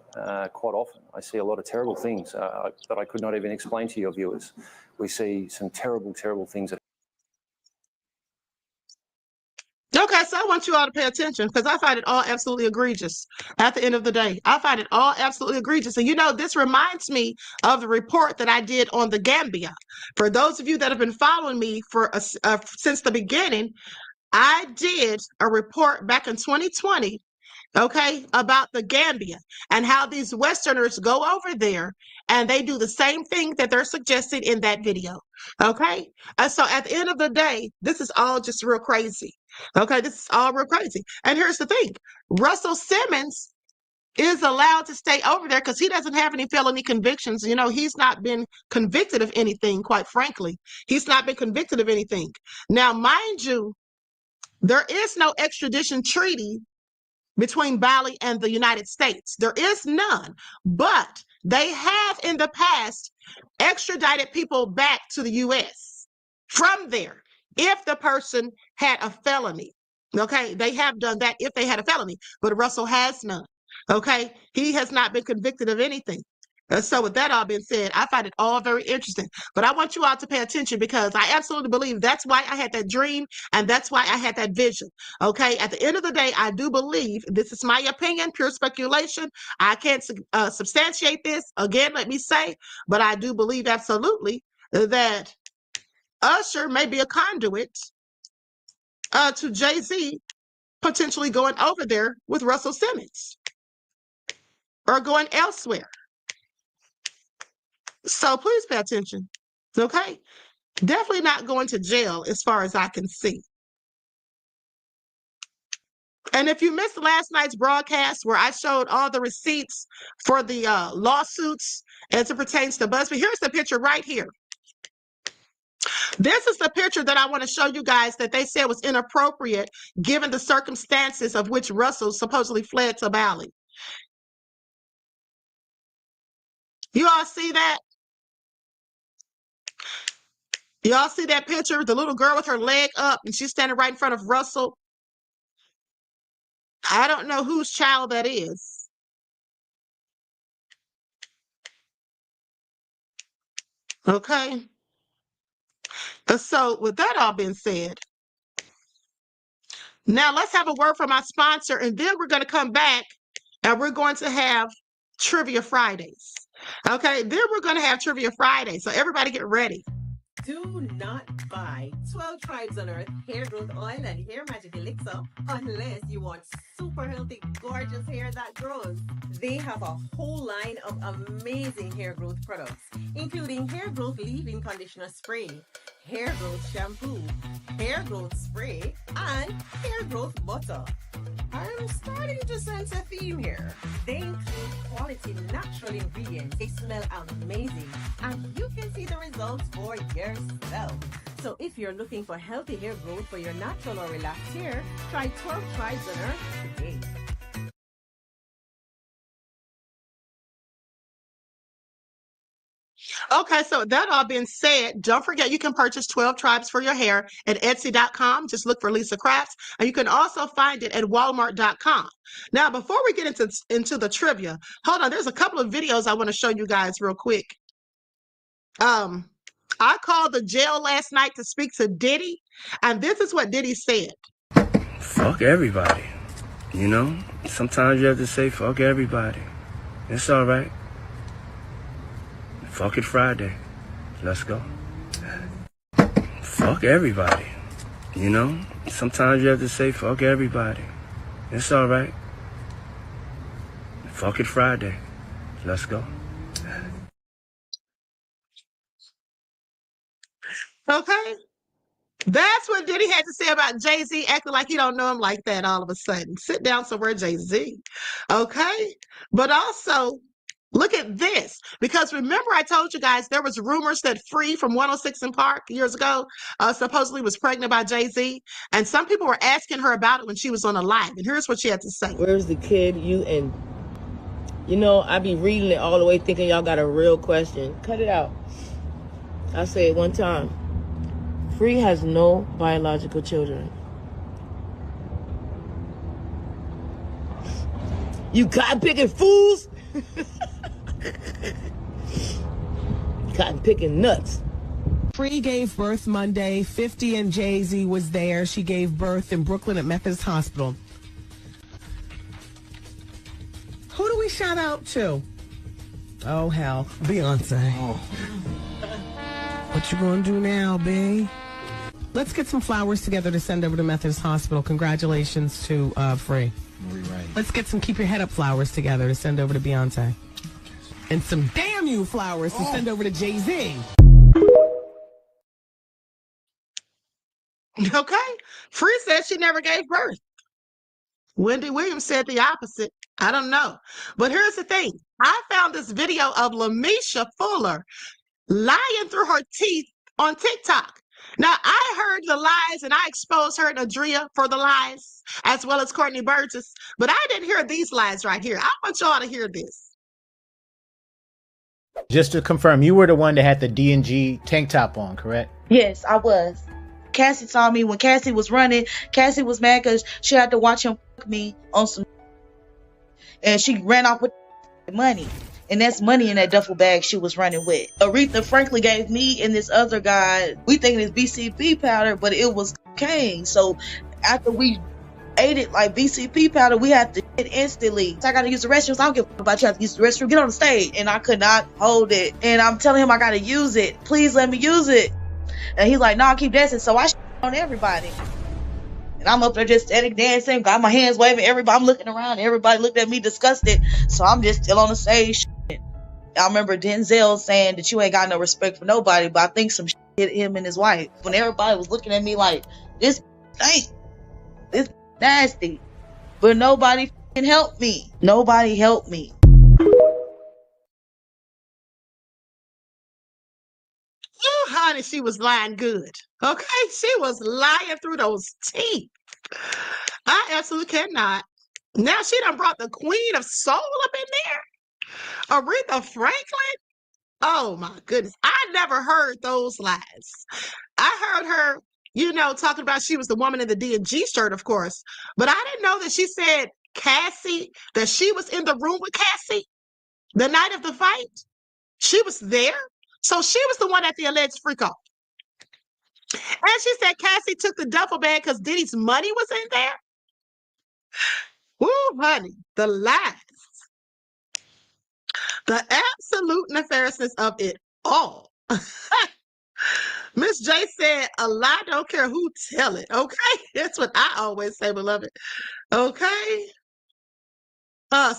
quite often. I see a lot of terrible things that I could not even explain to your viewers. we see some terrible, terrible things that. Okay, so I want you all to pay attention because I find it all absolutely egregious at the end of the day. I find it all absolutely egregious. And you know, this reminds me of the report that I did on the Gambia. For those of you that have been following me for since the beginning, I did a report back in 2020, okay, about the Gambia and how these Westerners go over there and they do the same thing that they're suggesting in that video, okay? And so at the end of the day, this is all just real crazy, okay? This is all real crazy. And here's the thing. Russell Simmons is allowed to stay over there because he doesn't have any felony convictions. You know, he's not been convicted of anything, quite frankly. He's not been convicted of anything. Now, mind you, there is no extradition treaty between Bali and the United States. There is none, but they have in the past extradited people back to the U.S. from there if the person had a felony. Okay, they have done that if they had a felony, but Russell has none. Okay, he has not been convicted of anything. So with that all being said, I find it all very interesting. But I want you all to pay attention because I absolutely believe that's why I had that dream and that's why I had that vision. Okay, at the end of the day, I do believe, this is my opinion, pure speculation. I can't substantiate this. Again, let me say, but I do believe absolutely that Usher may be a conduit to Jay-Z potentially going over there with Russell Simmons or going elsewhere. So please pay attention, okay? Definitely not going to jail as far as I can see. And if you missed last night's broadcast where I showed all the receipts for the lawsuits as it pertains to BuzzFeed, here's the picture right here. This is the picture that I want to show you guys that they said was inappropriate given the circumstances of which Russell supposedly fled to Bali. You all see that? Y'all see that picture? The little girl with her leg up and she's standing right in front of Russell. I don't know whose child that is. Okay. So with that all being said, now let's have a word from our sponsor and then we're going to come back and we're going to have Trivia Fridays. Okay, then we're going to have Trivia Fridays. So everybody get ready. Do not buy 12 Tribes on Earth hair growth oil and hair magic elixir unless you want super healthy, gorgeous hair that grows. They have a whole line of amazing hair growth products, including hair growth leave-in conditioner spray, hair growth shampoo, hair growth spray, and hair growth butter. I'm starting to sense a theme here. They include quality natural ingredients. They smell amazing, and you can see the results for yourself. So if you're looking for healthy hair growth for your natural or relaxed hair, try 12 Tribes on Earth today. Okay, so that all being said, don't forget you can purchase 12 Tribes for your hair at Etsy.com. Just look for Lisa Crafts, and you can also find it at Walmart.com. Now, before we get into the trivia, hold on. There's a couple of videos I want to show you guys real quick. I called the jail last night to speak to Diddy, and this is what Diddy said. Fuck everybody. You know, sometimes you have to say fuck everybody. It's all right. Fuck it Friday. Let's go. Fuck everybody. You know, sometimes you have to say fuck everybody. It's all right. Fuck it Friday. Let's go. Okay? That's what Diddy had to say about Jay-Z acting like he don't know him like that all of a sudden. Sit down somewhere, Jay-Z. Okay? But also, look at this, because remember I told you guys there was rumors that Free from 106 in Park years ago supposedly was pregnant by Jay-Z, and some people were asking her about it when she was on a live, and here's what she had to say. Where's the kid? You know, I be reading it all the way thinking y'all got a real question. Cut it out. I say it one time. Free has no biological children. You cotton picking fools! Cotton picking nuts. Free gave birth Monday. 50 and Jay-Z was there. She gave birth in Brooklyn at Methodist Hospital. Who do we shout out to? Oh, hell. Beyonce. Oh. What you gonna do now, B? Let's get some flowers together to send over to Methodist Hospital. Congratulations to Free. Right. Let's get some keep your head up flowers together to send over to Beyonce. And some damn you flowers to send over to Jay-Z. Okay. Free said she never gave birth. Wendy Williams said the opposite. I don't know. But here's the thing. I found this video of Lamisha Fuller lying through her teeth on TikTok. Now, I heard the lies and I exposed her and Adria for the lies, as well as Courtney Burgess. But I didn't hear these lies right here. I want y'all to hear this. Just to confirm, you were the one that had the D&G tank top on, correct? Yes, I was. Cassie saw me when Cassie was running. Cassie was mad because she had to watch him fuck me on some, and she ran off with money. And that's money in that duffel bag she was running with. Aretha frankly gave me and this other guy, we thinking it's BCP powder, but it was cocaine. So after we ate it like BCP powder, we had to shit instantly. So I got to use the restroom. So I don't give a fuck about you. I have to use the restroom. Get on the stage. And I could not hold it. And I'm telling him I got to use it. Please let me use it. And he's like, no, I'll keep dancing. So I shit on everybody. And I'm up there just static dancing, got my hands waving. Everybody, I'm looking around. Everybody looked at me disgusted. So I'm just still on the stage. I remember Denzel saying that you ain't got no respect for nobody, but I think some shit hit him and his wife. When everybody was looking at me like, this stank, this nasty. But nobody can help me. Nobody helped me. Oh, honey, she was lying good. Okay, she was lying through those teeth. I absolutely cannot. Now she done brought the Queen of Soul up in there. Aretha Franklin? Oh my goodness. I never heard those lies. I heard her, talking about she was the woman in the D&G shirt, of course. But I didn't know that she said Cassie, that she was in the room with Cassie the night of the fight. She was there. So she was the one at the alleged freak off. And she said Cassie took the duffel bag because Diddy's money was in there. Woo, honey, the lies. The absolute nefariousness of it all. Miss J said, a lie don't care who tell it. Okay? That's what I always say, beloved. Okay?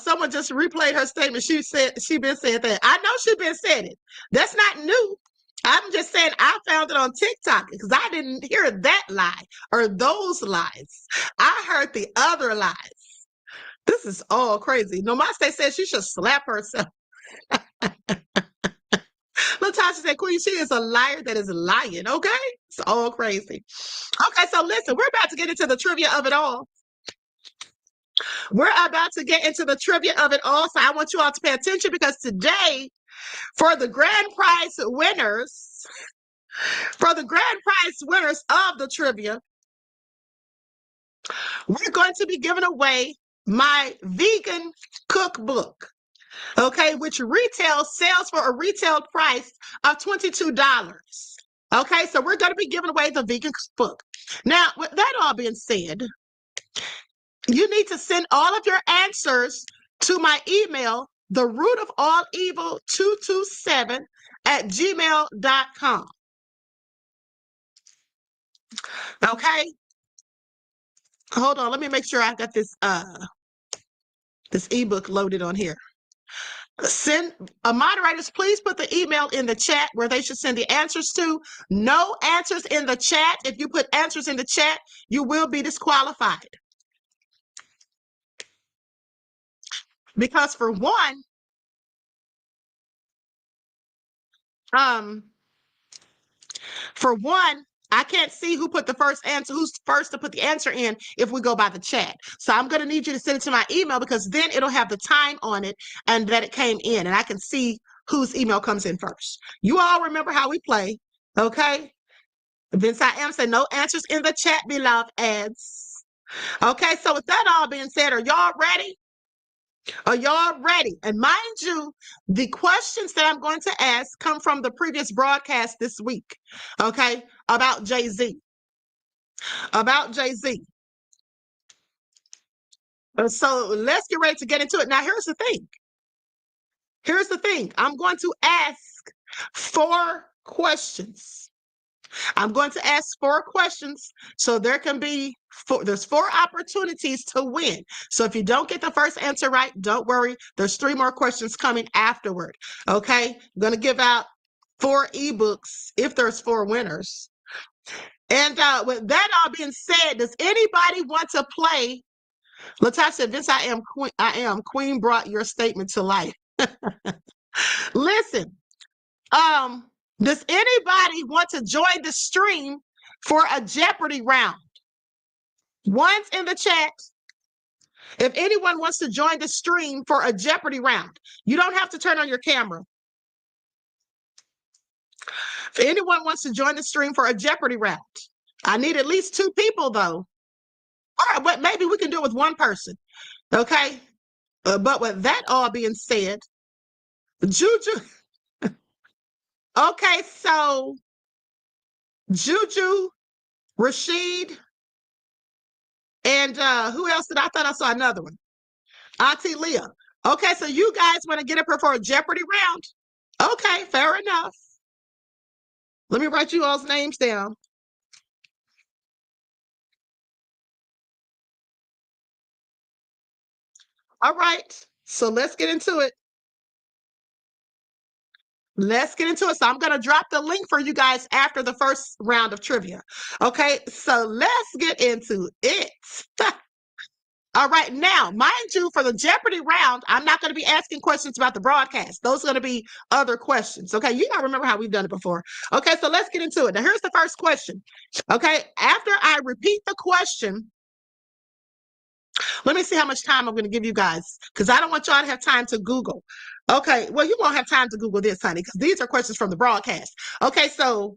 Someone just replayed her statement. She said she been saying that. I know she been saying it. That's not new. I'm just saying I found it on TikTok because I didn't hear that lie or those lies. I heard the other lies. This is all crazy. Namaste said she should slap herself. Latasha said, Queen, she is a liar that is lying, okay? It's all crazy. Okay, so listen, we're about to get into the trivia of it all. We're about to get into the trivia of it all, so I want you all to pay attention because today, for the grand prize winners of the trivia, we're going to be giving away my vegan cookbook. Okay, which sells for a retail price of $22. Okay, so we're going to be giving away the vegan book. Now, with that all being said, you need to send all of your answers to my email, therootofallevil227@gmail.com. Okay? Hold on, let me make sure I got this ebook loaded on here. Moderators, please put the email in the chat where they should send the answers to. No answers in the chat. If you put answers in the chat, you will be disqualified. Because for one, I can't see who put the first answer, who's first to put the answer in if we go by the chat. So I'm going to need you to send it to my email because then it'll have the time on it and that it came in and I can see whose email comes in first. You all remember how we play, okay? Vince I am saying no answers in the chat, beloved ads. Okay, so with that all being said, are y'all ready? Are y'all ready? And mind you, the questions that I'm going to ask come from the previous broadcast this week, okay, about Jay-Z. About Jay-Z. So let's get ready to get into it. Now, here's the thing. Here's the thing. I'm going to ask 4 questions. I'm going to ask 4 questions, so there can be there's 4 opportunities to win. So if you don't get the first answer right, don't worry. There's 3 more questions coming afterward. Okay, I'm going to give out 4 ebooks if there's 4 winners. And with that all being said, does anybody want to play? Latasha said, Vince, I am queen. I am queen. Brought your statement to life. Listen. Does anybody want to join the stream for a Jeopardy round? One's in the chat. If anyone wants to join the stream for a Jeopardy round, you don't have to turn on your camera. If anyone wants to join the stream for a Jeopardy round, I need at least 2 people though. All right, but maybe we can do it with 1 person. Okay. But with that all being said, Juju. Okay, so Juju, Rashid, and who else did I thought I saw another one? Auntie Leah. Okay, so you guys want to get up here for a Jeopardy round? Okay, fair enough. Let me write you all's names down. All right, so let's get into it. Let's get into it. So I'm going to drop the link for you guys after the first round of trivia. Okay, so let's get into it. All right, now, mind you, for the Jeopardy round, I'm not going to be asking questions about the broadcast. Those are going to be other questions. Okay, you got to remember how we've done it before. Okay, so let's get into it. Now, here's the first question. Okay, after I repeat the question, let me see how much time I'm going to give you guys, because I don't want y'all to have time to Google. Okay, well, you won't have time to Google this, honey, because these are questions from the broadcast. Okay, so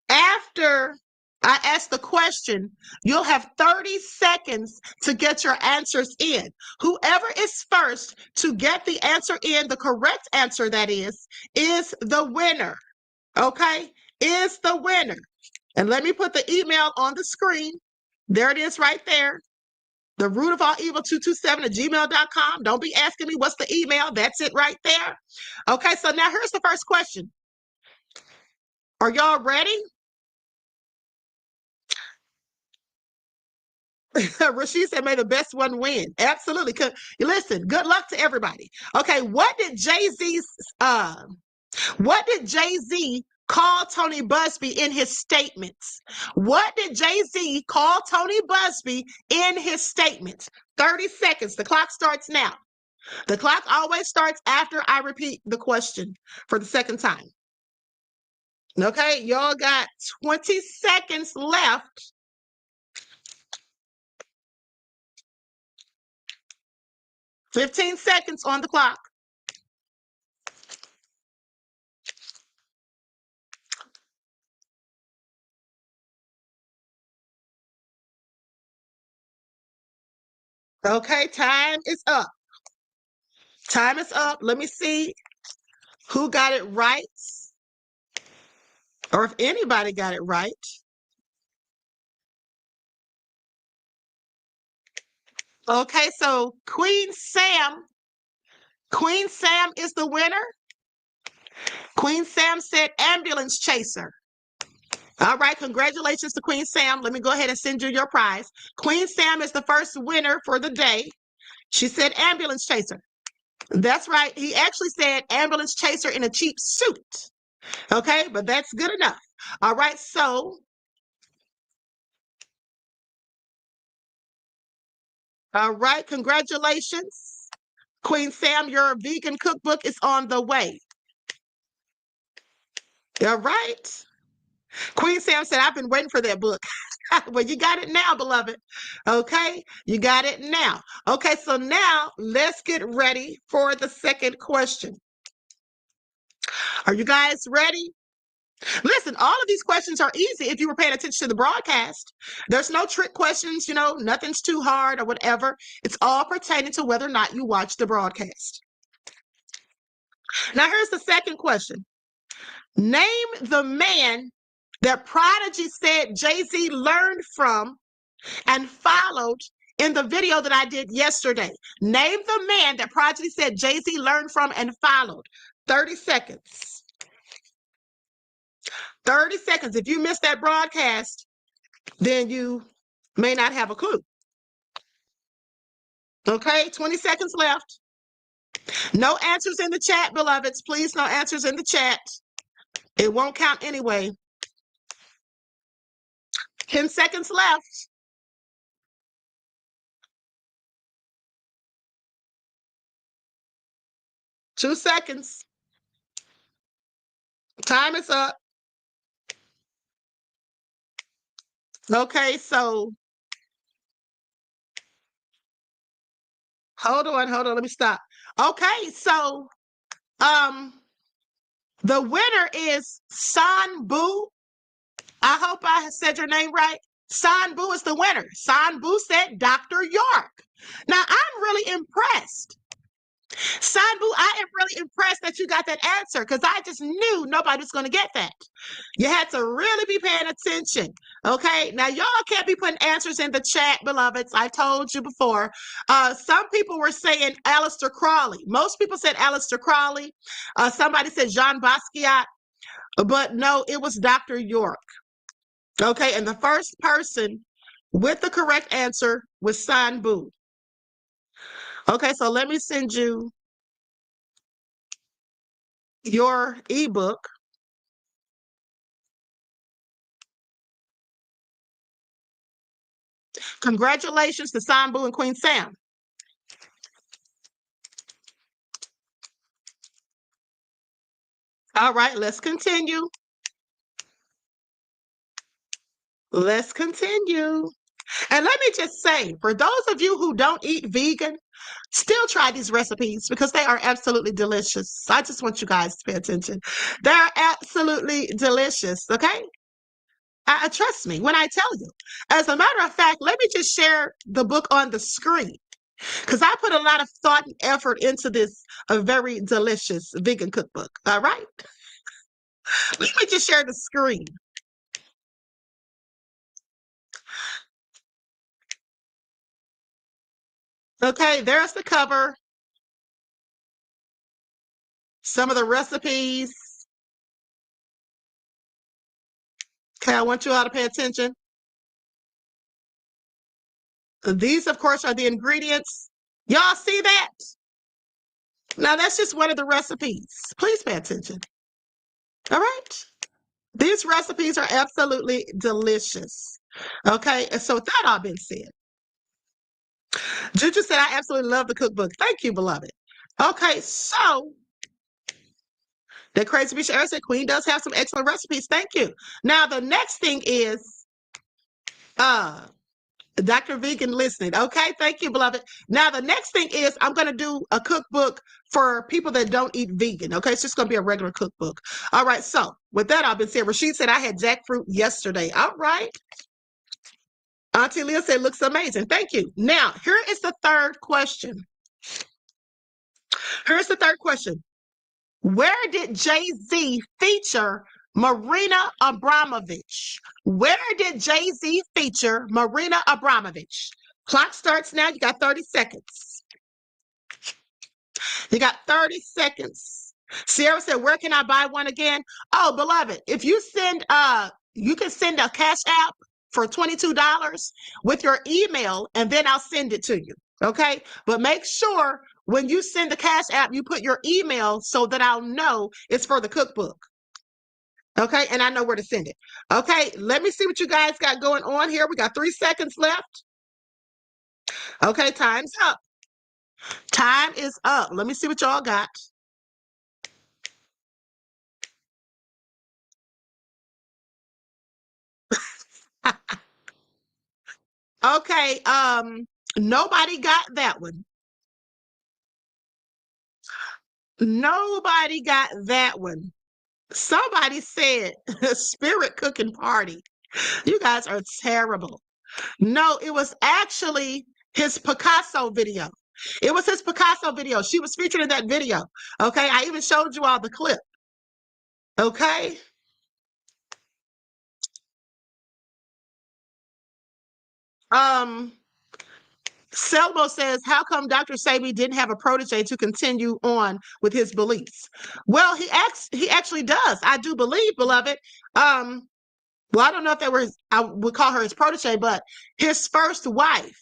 after I ask the question, you'll have 30 seconds to get your answers in. Whoever is first to get the answer in, the correct answer that is the winner. Okay, is the winner. And let me put the email on the screen. There it is right there. The root of all evil 227@gmail.com. Don't be asking me what's the email. That's it right there. Okay, so now here's the first question. Are y'all ready? Rashid said, may the best one win. Absolutely. Listen, good luck to everybody. Okay, what did Jay-Z call Tony Busby in his statements? What did Jay-Z call Tony Busby in his statements? 30 seconds. The clock starts now. The clock always starts after I repeat the question for the second time. Okay, y'all got 20 seconds left. $15 seconds on the clock. Okay, time is up. Time is up. Let me see who got it right, or if anybody got it right. Okay, so Queen Sam is the winner. Queen Sam said ambulance chaser. All right, congratulations to Queen Sam. Let me go ahead and send you your prize. Queen Sam is the first winner for the day. She said ambulance chaser. That's right. He actually said ambulance chaser in a cheap suit. Okay, but that's good enough. All right, so all right, congratulations. Queen Sam, your vegan cookbook is on the way. All right. Queen Sam said, I've been waiting for that book. Well, you got it now, beloved. Okay, you got it now. Okay, so now let's get ready for the second question. Are you guys ready? Listen, all of these questions are easy if you were paying attention to the broadcast. There's no trick questions, nothing's too hard or whatever. It's all pertaining to whether or not you watch the broadcast. Now, here's the second question. Name the man that Prodigy said Jay-Z learned from and followed in the video that I did yesterday. Name the man that Prodigy said Jay-Z learned from and followed. 30 seconds. 30 seconds. If you missed that broadcast, then you may not have a clue. Okay, 20 seconds left. No answers in the chat, beloveds. Please, no answers in the chat. It won't count anyway. 10 seconds left. Two seconds. Time is up. Okay, so hold on, let me stop. Okay, so the winner is San Boo. I hope I said your name right. San Boo is the winner. San Boo said Dr. York. Now, I'm really impressed. San Boo, I am really impressed that you got that answer because I just knew nobody was going to get that. You had to really be paying attention. Okay, now y'all can't be putting answers in the chat, beloveds. I told you before. Some people were saying Aleister Crowley. Most people said Aleister Crowley. Somebody said Jean Basquiat. But no, it was Dr. York. Okay, and the first person with the correct answer was San Boo. Okay, so let me send you your ebook. Congratulations to San Boo and Queen Sam. All right, let's continue. Let's continue. And let me just say, for those of you who don't eat vegan, still try these recipes because they are absolutely delicious. I just want you guys to pay attention. They're absolutely delicious, okay? Trust me when I tell you. As a matter of fact, let me just share the book on the screen because I put a lot of thought and effort into this very delicious vegan cookbook, all right? Let me just share the screen. Okay, there's the cover. Some of the recipes. Okay, I want you all to pay attention. These, of course, are the ingredients. Y'all see that? Now, that's just one of the recipes. Please pay attention. All right? These recipes are absolutely delicious. Okay, and so with that all being said, Juju said, I absolutely love the cookbook. Thank you, beloved. Okay, so that Crazy Bitch Eric said, Queen does have some excellent recipes. Thank you. Now, the next thing is Dr. Vegan listening. Okay, thank you, beloved. Now, the next thing is I'm going to do a cookbook for people that don't eat vegan. Okay, it's just going to be a regular cookbook. All right, so with that, I've been saying, Rashid said I had jackfruit yesterday. All right. Auntie Leah said, looks amazing. Thank you. Now, here is the third question. Here's the third question. Where did Jay-Z feature Marina Abramovich? Where did Jay-Z feature Marina Abramovich? Clock starts now. You got 30 seconds. You got 30 seconds. Sierra said, where can I buy one again? Oh, beloved, if you send, you can send a Cash App for $22 with your email, and then I'll send it to you. Okay? But make sure when you send the Cash App, you put your email so that I'll know it's for the cookbook. Okay? And I know where to send it. Okay? Let me see what you guys got going on here. We got 3 seconds left. Okay, time's up. Time is up. Let me see what y'all got. Okay, nobody got that one. Nobody got that one. Somebody said spirit cooking party. You guys are terrible. No, it was actually his Picasso video. It was his Picasso video. She was featured in that video. Okay. I even showed you all the clip. Okay. Selmo says, how come Dr. Sabi didn't have a protege to continue on with his beliefs? Well, he actually does. I do believe, beloved. Well, I don't know if they were, I would call her his protege, but his first wife,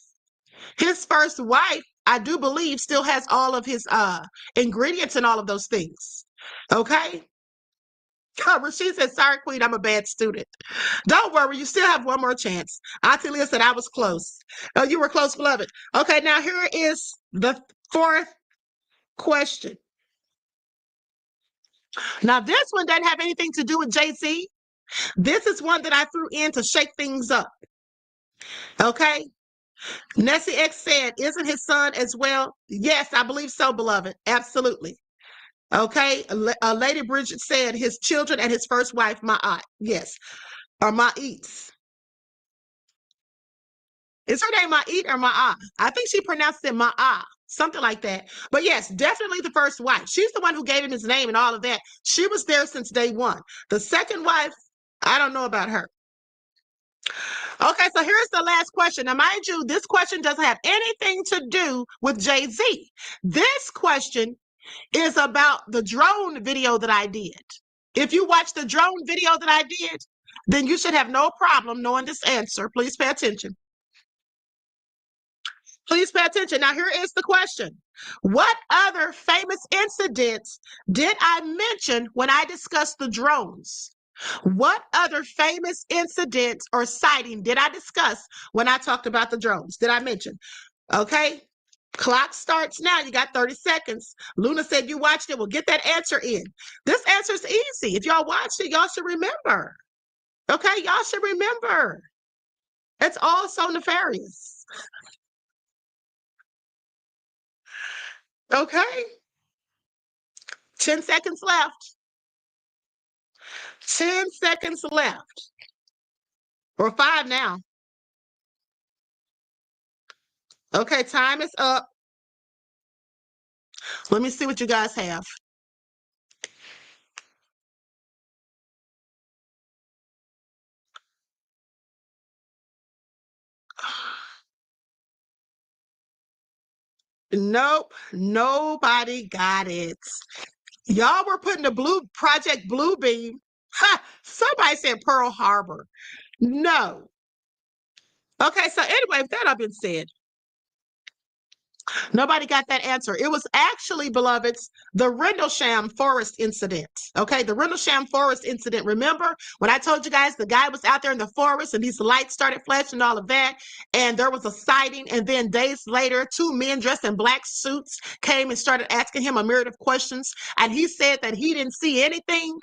I do believe still has all of his ingredients and all of those things. Okay. She said, sorry, Queen, I'm a bad student. Don't worry, you still have one more chance. Auntie Leah said I was close. Oh, you were close, beloved. Okay, now here is the fourth question. Now, this one doesn't have anything to do with Jay-Z. This is one that I threw in to shake things up. Okay. Nessie X said, isn't his son as well? Yes, I believe so, beloved. Absolutely. Okay. Lady Bridget said his children and his first wife, my aunt. Yes. Or my eats. Is her name Ma'it or Ma'a? I think she pronounced it Ma'a, something like that. But yes, definitely the first wife. She's the one who gave him his name and all of that. She was there since day one. The second wife, I don't know about her. Okay, so here's the last question. Now, mind you, this question doesn't have anything to do with Jay-Z. This question is about the drone video that I did. If you watch the drone video that I did, then you should have no problem knowing this answer. Please pay attention. Please pay attention. Now, here is the question. What other famous incidents did I mention when I discussed the drones? What other famous incidents or sighting did I discuss when I talked about the drones? Did I mention? Okay. Clock starts now. You got 30 seconds. Luna said you watched it. Well, get that answer in. This answer is easy. If y'all watched it, y'all should remember. Okay. Y'all should remember. It's all so nefarious. Okay. 10 seconds left. 10 seconds left. Or 5 now. Okay, time is up. Let me see what you guys have. Nope, nobody got it. Y'all were putting the Project Bluebeam. Ha! Somebody said Pearl Harbor. No. Okay, so anyway, with that all been said, nobody got that answer. It was actually, beloveds, the Rendlesham Forest incident. Okay, the Rendlesham Forest incident. Remember when I told you guys the guy was out there in the forest and these lights started flashing and all of that, and there was a sighting, and then days later, 2 men dressed in black suits came and started asking him a myriad of questions, and he said that he didn't see anything.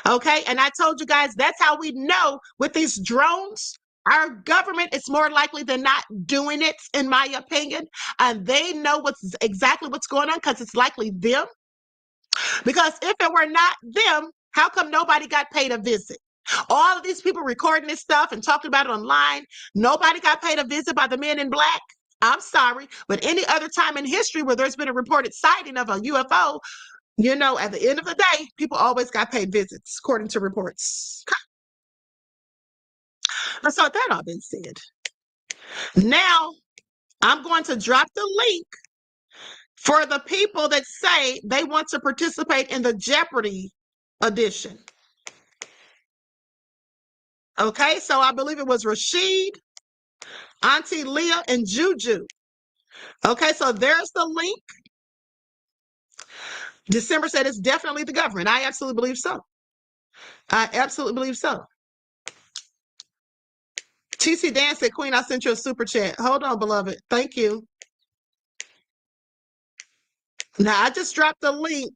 Okay, and I told you guys that's how we know with these drones. Our government is more likely than not doing it, in my opinion, and they know exactly what's going on because it's likely them. Because if it were not them, how come nobody got paid a visit? All of these people recording this stuff and talking about it online, nobody got paid a visit by the men in black. I'm sorry, but any other time in history where there's been a reported sighting of a UFO, you know, at the end of the day, people always got paid visits, according to reports. So that all been said. Now, I'm going to drop the link for the people that say they want to participate in the Jeopardy edition. Okay, so I believe it was Rashid, Auntie Leah, and Juju. Okay, so there's the link. December said it's definitely the government. I absolutely believe so. I absolutely believe so. TC Dan said, Queen, I sent you a super chat. Hold on, beloved. Thank you. Now, I just dropped the link.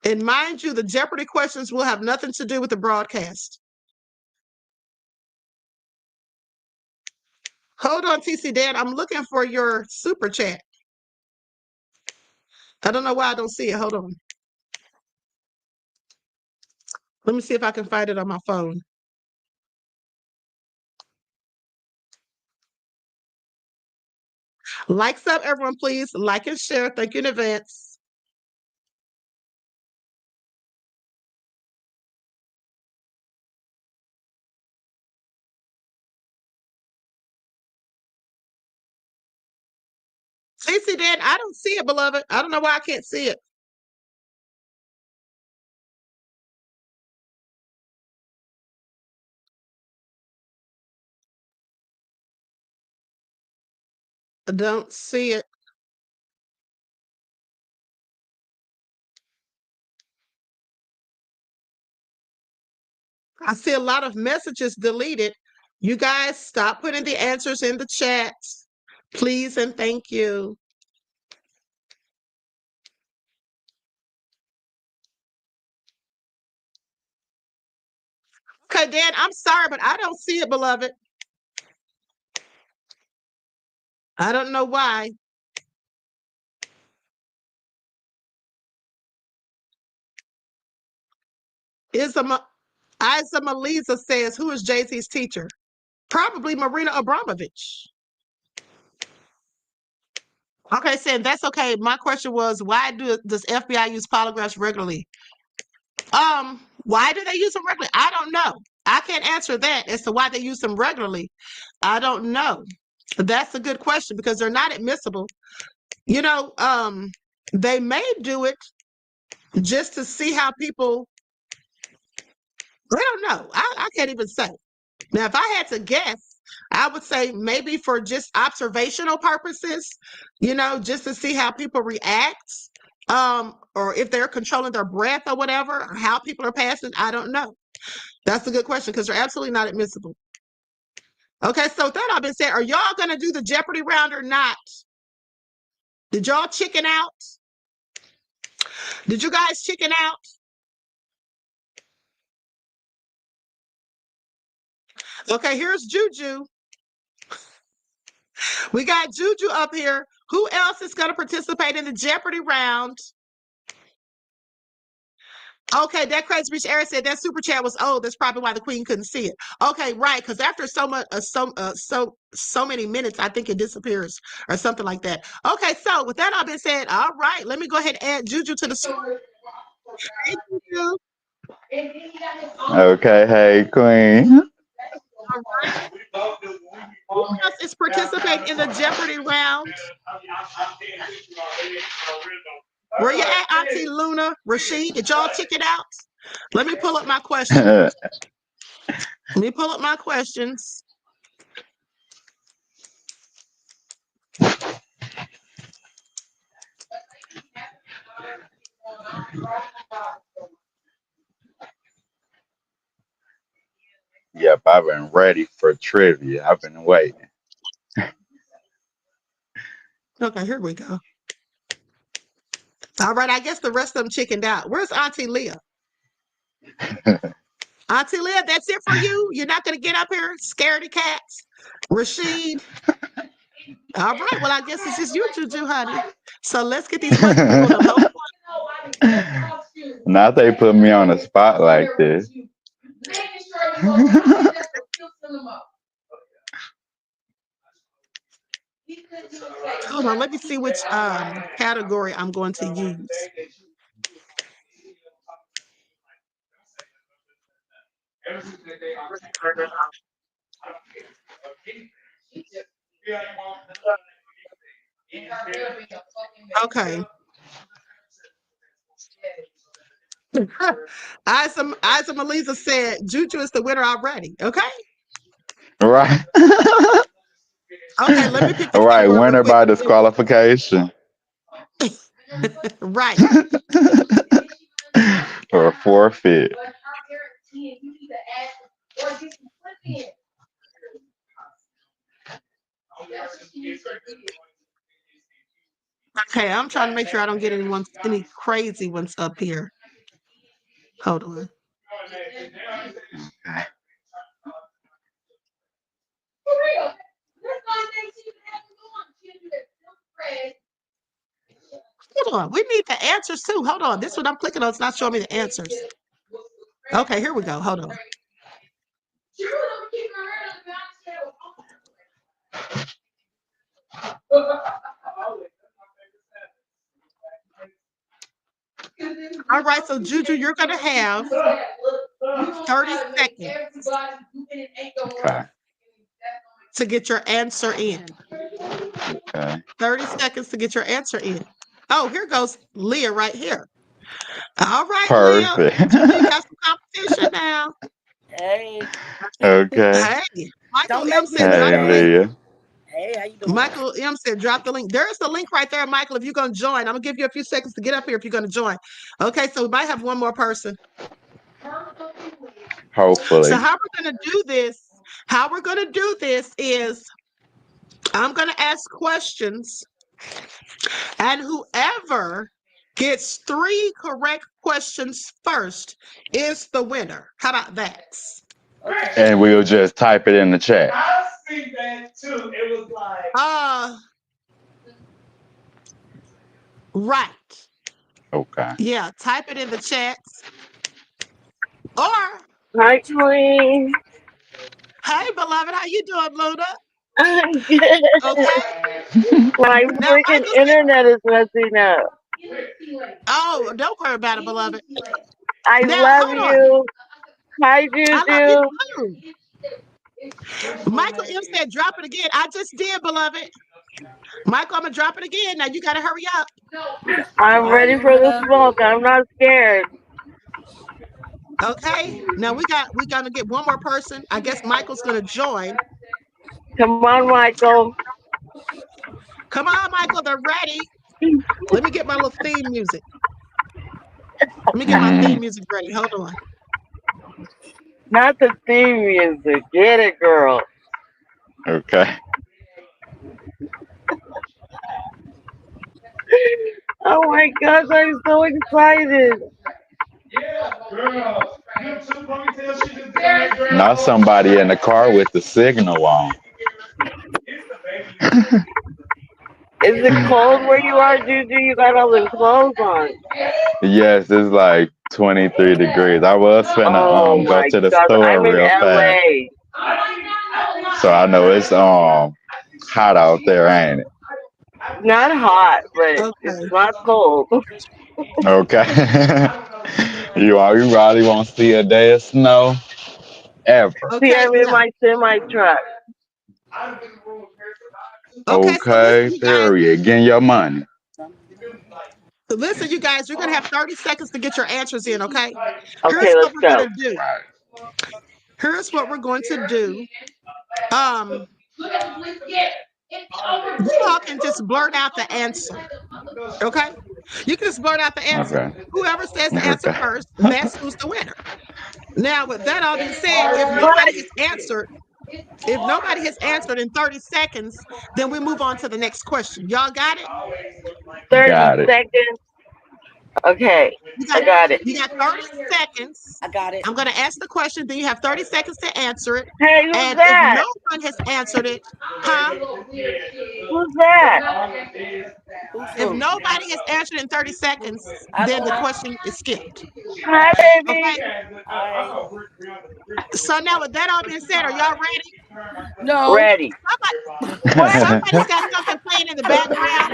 And mind you, the Jeopardy questions will have nothing to do with the broadcast. Hold on, TC Dan. I'm looking for your super chat. I don't know why I don't see it. Hold on. Let me see if I can find it on my phone. Like sub, everyone, please. Like and share. Thank you in advance. CC Dan, I don't see it, beloved. I don't know why I can't see it. I don't see it. I see a lot of messages deleted. You guys stop putting the answers in the chat, please and thank you. Okay, Dan, I'm sorry, but I don't see it, beloved. I don't know why. Isa Maliza says, who is Jay-Z's teacher? Probably Marina Abramovich. Okay, Sam, that's okay. My question was, why does FBI use polygraphs regularly? Why do they use them regularly? I don't know. I can't answer that as to why they use them regularly. I don't know. That's a good question because they're not admissible. You know, they may do it just to see how people. I don't know. I can't even say. Now, if I had to guess, I would say maybe for just observational purposes, you know, just to see how people react, or if they're controlling their breath or whatever, or how people are passing. I don't know. That's a good question because they're absolutely not admissible. Okay, so with that all been said, are y'all going to do the Jeopardy round or not? Did y'all chicken out? Did you guys chicken out? Okay, here's Juju. We got Juju up here. Who else is going to participate in the Jeopardy round? Okay, that crazy rich Eric said that super chat was old. That's probably why the queen couldn't see it. Okay, right, because after so much, so many minutes, I think it disappears or something like that. Okay, so with that all been said, all right, let me go ahead and add Juju to the story. Hey, Juju. Okay, hey, queen. All right. Who else is participating in the Jeopardy round? Where you at, Auntie Luna? Rashid, did y'all check it out? Let me pull up my questions. Let me pull up my questions. Yep, I've been ready for trivia. I've been waiting. Okay, here we go. All right, I guess the rest of them chickened out. Where's Auntie Leah? Auntie Leah, that's it for you? You're not going to get up here? Scaredy cats? Rashid? All right, well, I guess it's just you, Juju, honey. So let's get these questions pulled up. Now they put me on the spot like this. Hold on, let me see which category I'm going to use. Okay. Isa Melisa said Juju is the winner already. Okay. Right. Okay, let me pick this All right, category real winner quick. by disqualification. Right. Or forfeit. Okay, I'm trying to make sure I don't get any crazy ones up here. Hold on. Hold on. We need the answers too. Hold on. This one I'm clicking on. It's not showing me the answers. Okay, here we go. Hold on. All right, so Juju, you're going to have 30 seconds Okay. to get your answer in. Okay. 30 seconds to get your answer in. Oh, here goes Leah right here. All right, Perfect. Leah. Juju, you got some competition now. Hey. Okay. Hey, Michael Don't M make me said drop Hey, the link. Leah. Hey, how you doing? Michael M said drop the link. There's the link right there, Michael, if you're going to join. I'm going to give you a few seconds to get up here if you're going to join. Okay, so we might have one more person. Hopefully. So how we're going to do this is I'm going to ask questions, and whoever gets 3 correct questions first is the winner. How about that? Okay. And we'll just type it in the chat. I see that too. It was like Right. Okay. Yeah, type it in the chat. Or Hi, Queen. hey, beloved, how you doing, Luna? I'm good. Okay. My Now, freaking Michael said, internet is messing up. oh, don't worry about it, beloved. I Now, love hold on. you. Hi, I love you Juju. too. Michael M said, drop it again. I just did, beloved. Michael, I'm going to drop it again. Now, you got to hurry up. I'm ready for the smoke. I'm not scared. Okay. Now, we're going to get one more person. I guess Michael's going to join. Come on, Michael. Come on, Michael. They're ready. Let me get my little theme music. Let me get my theme music ready. Hold on. Not the theme music. Get it, girl. Okay. Oh my gosh, I'm so excited. Not somebody in the car with the signal on. Is it cold where you are, Juju? You got all the clothes on. Yes, it's like 23 degrees. I was finna go my to the gosh, store I'm in real fast. LA. So I know it's hot out there, ain't it? Not hot, but it's not cold. Okay. you probably won't see a day of snow ever. See, I'm in my semi truck. Okay, period. Getting your money. So listen, you guys, you're going to have 30 seconds to get your answers in, okay? Okay, let's go. Here's what we're going to do. You all can just blurt out the answer, okay? You can just blurt out the answer. Okay. Whoever says the answer first, that's who's the winner. Now, with that all being said, if nobody has answered in 30 seconds, then we move on to the next question. Y'all got it? 30 seconds. Okay, I got it. You got 30 seconds. I got it. I'm going to ask the question, then you have 30 seconds to answer it. Hey, who's and that? if no one has answered it, Who's that? If nobody has answered in 30 seconds, then the question is skipped. Hi, baby. Hi. So now with that all being said, are y'all ready? No. Ready. Somebody's got something playing in the background.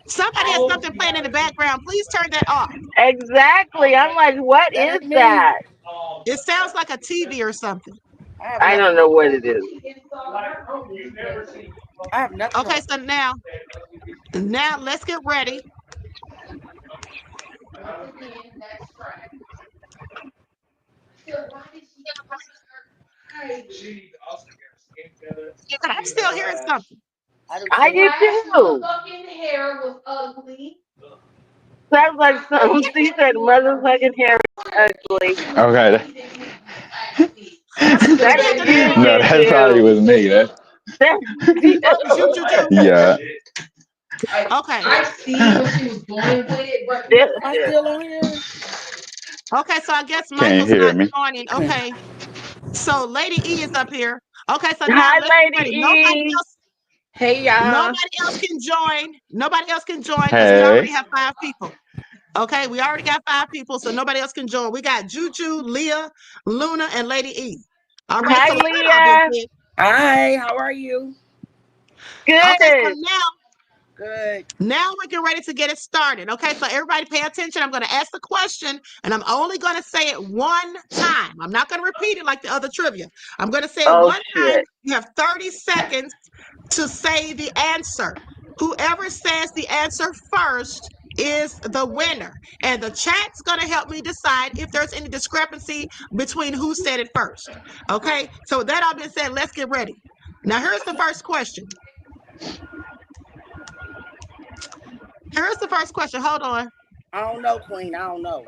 Somebody has something playing in the background. Please turn that off. Exactly. I'm like, what is that? It sounds like a TV or something. I don't know what it is. I have nothing. Okay, so now let's get ready. I'm still hearing something. I did too. Sounds like some. She said motherfucking hair is ugly. Okay. That's you, No, that probably was me. Yeah. Okay. I see what she was going with it, but am I still on here? Okay, so I guess Can't Michael's hear not me. joining. Okay. So Lady E is up here. Okay, so now Hi, let's get Lady ready. Nobody E. else. Hey y'all. Nobody else can join. Nobody else can join because we Hey. already have 5 people. Okay, we already got 5 people, so nobody else can join. We got Juju, Leah, Luna, and Lady E. All right, Hi, so with that all Leah. being said, Hi, how are you? Good. okay, so Good. now we're getting ready to get it started. Okay, so everybody pay attention. I'm going to ask the question, and I'm only going to say it one time. I'm not going to repeat it like the other trivia. I'm going to say it Oh, one time. shit. You have 30 seconds to say the answer. Whoever says the answer first is the winner. And the chat's going to help me decide if there's any discrepancy between who said it first. Okay, so with that all being said, let's get ready. Now, here's the first question. Here's the first question. Hold on. I don't know, Queen. I don't know.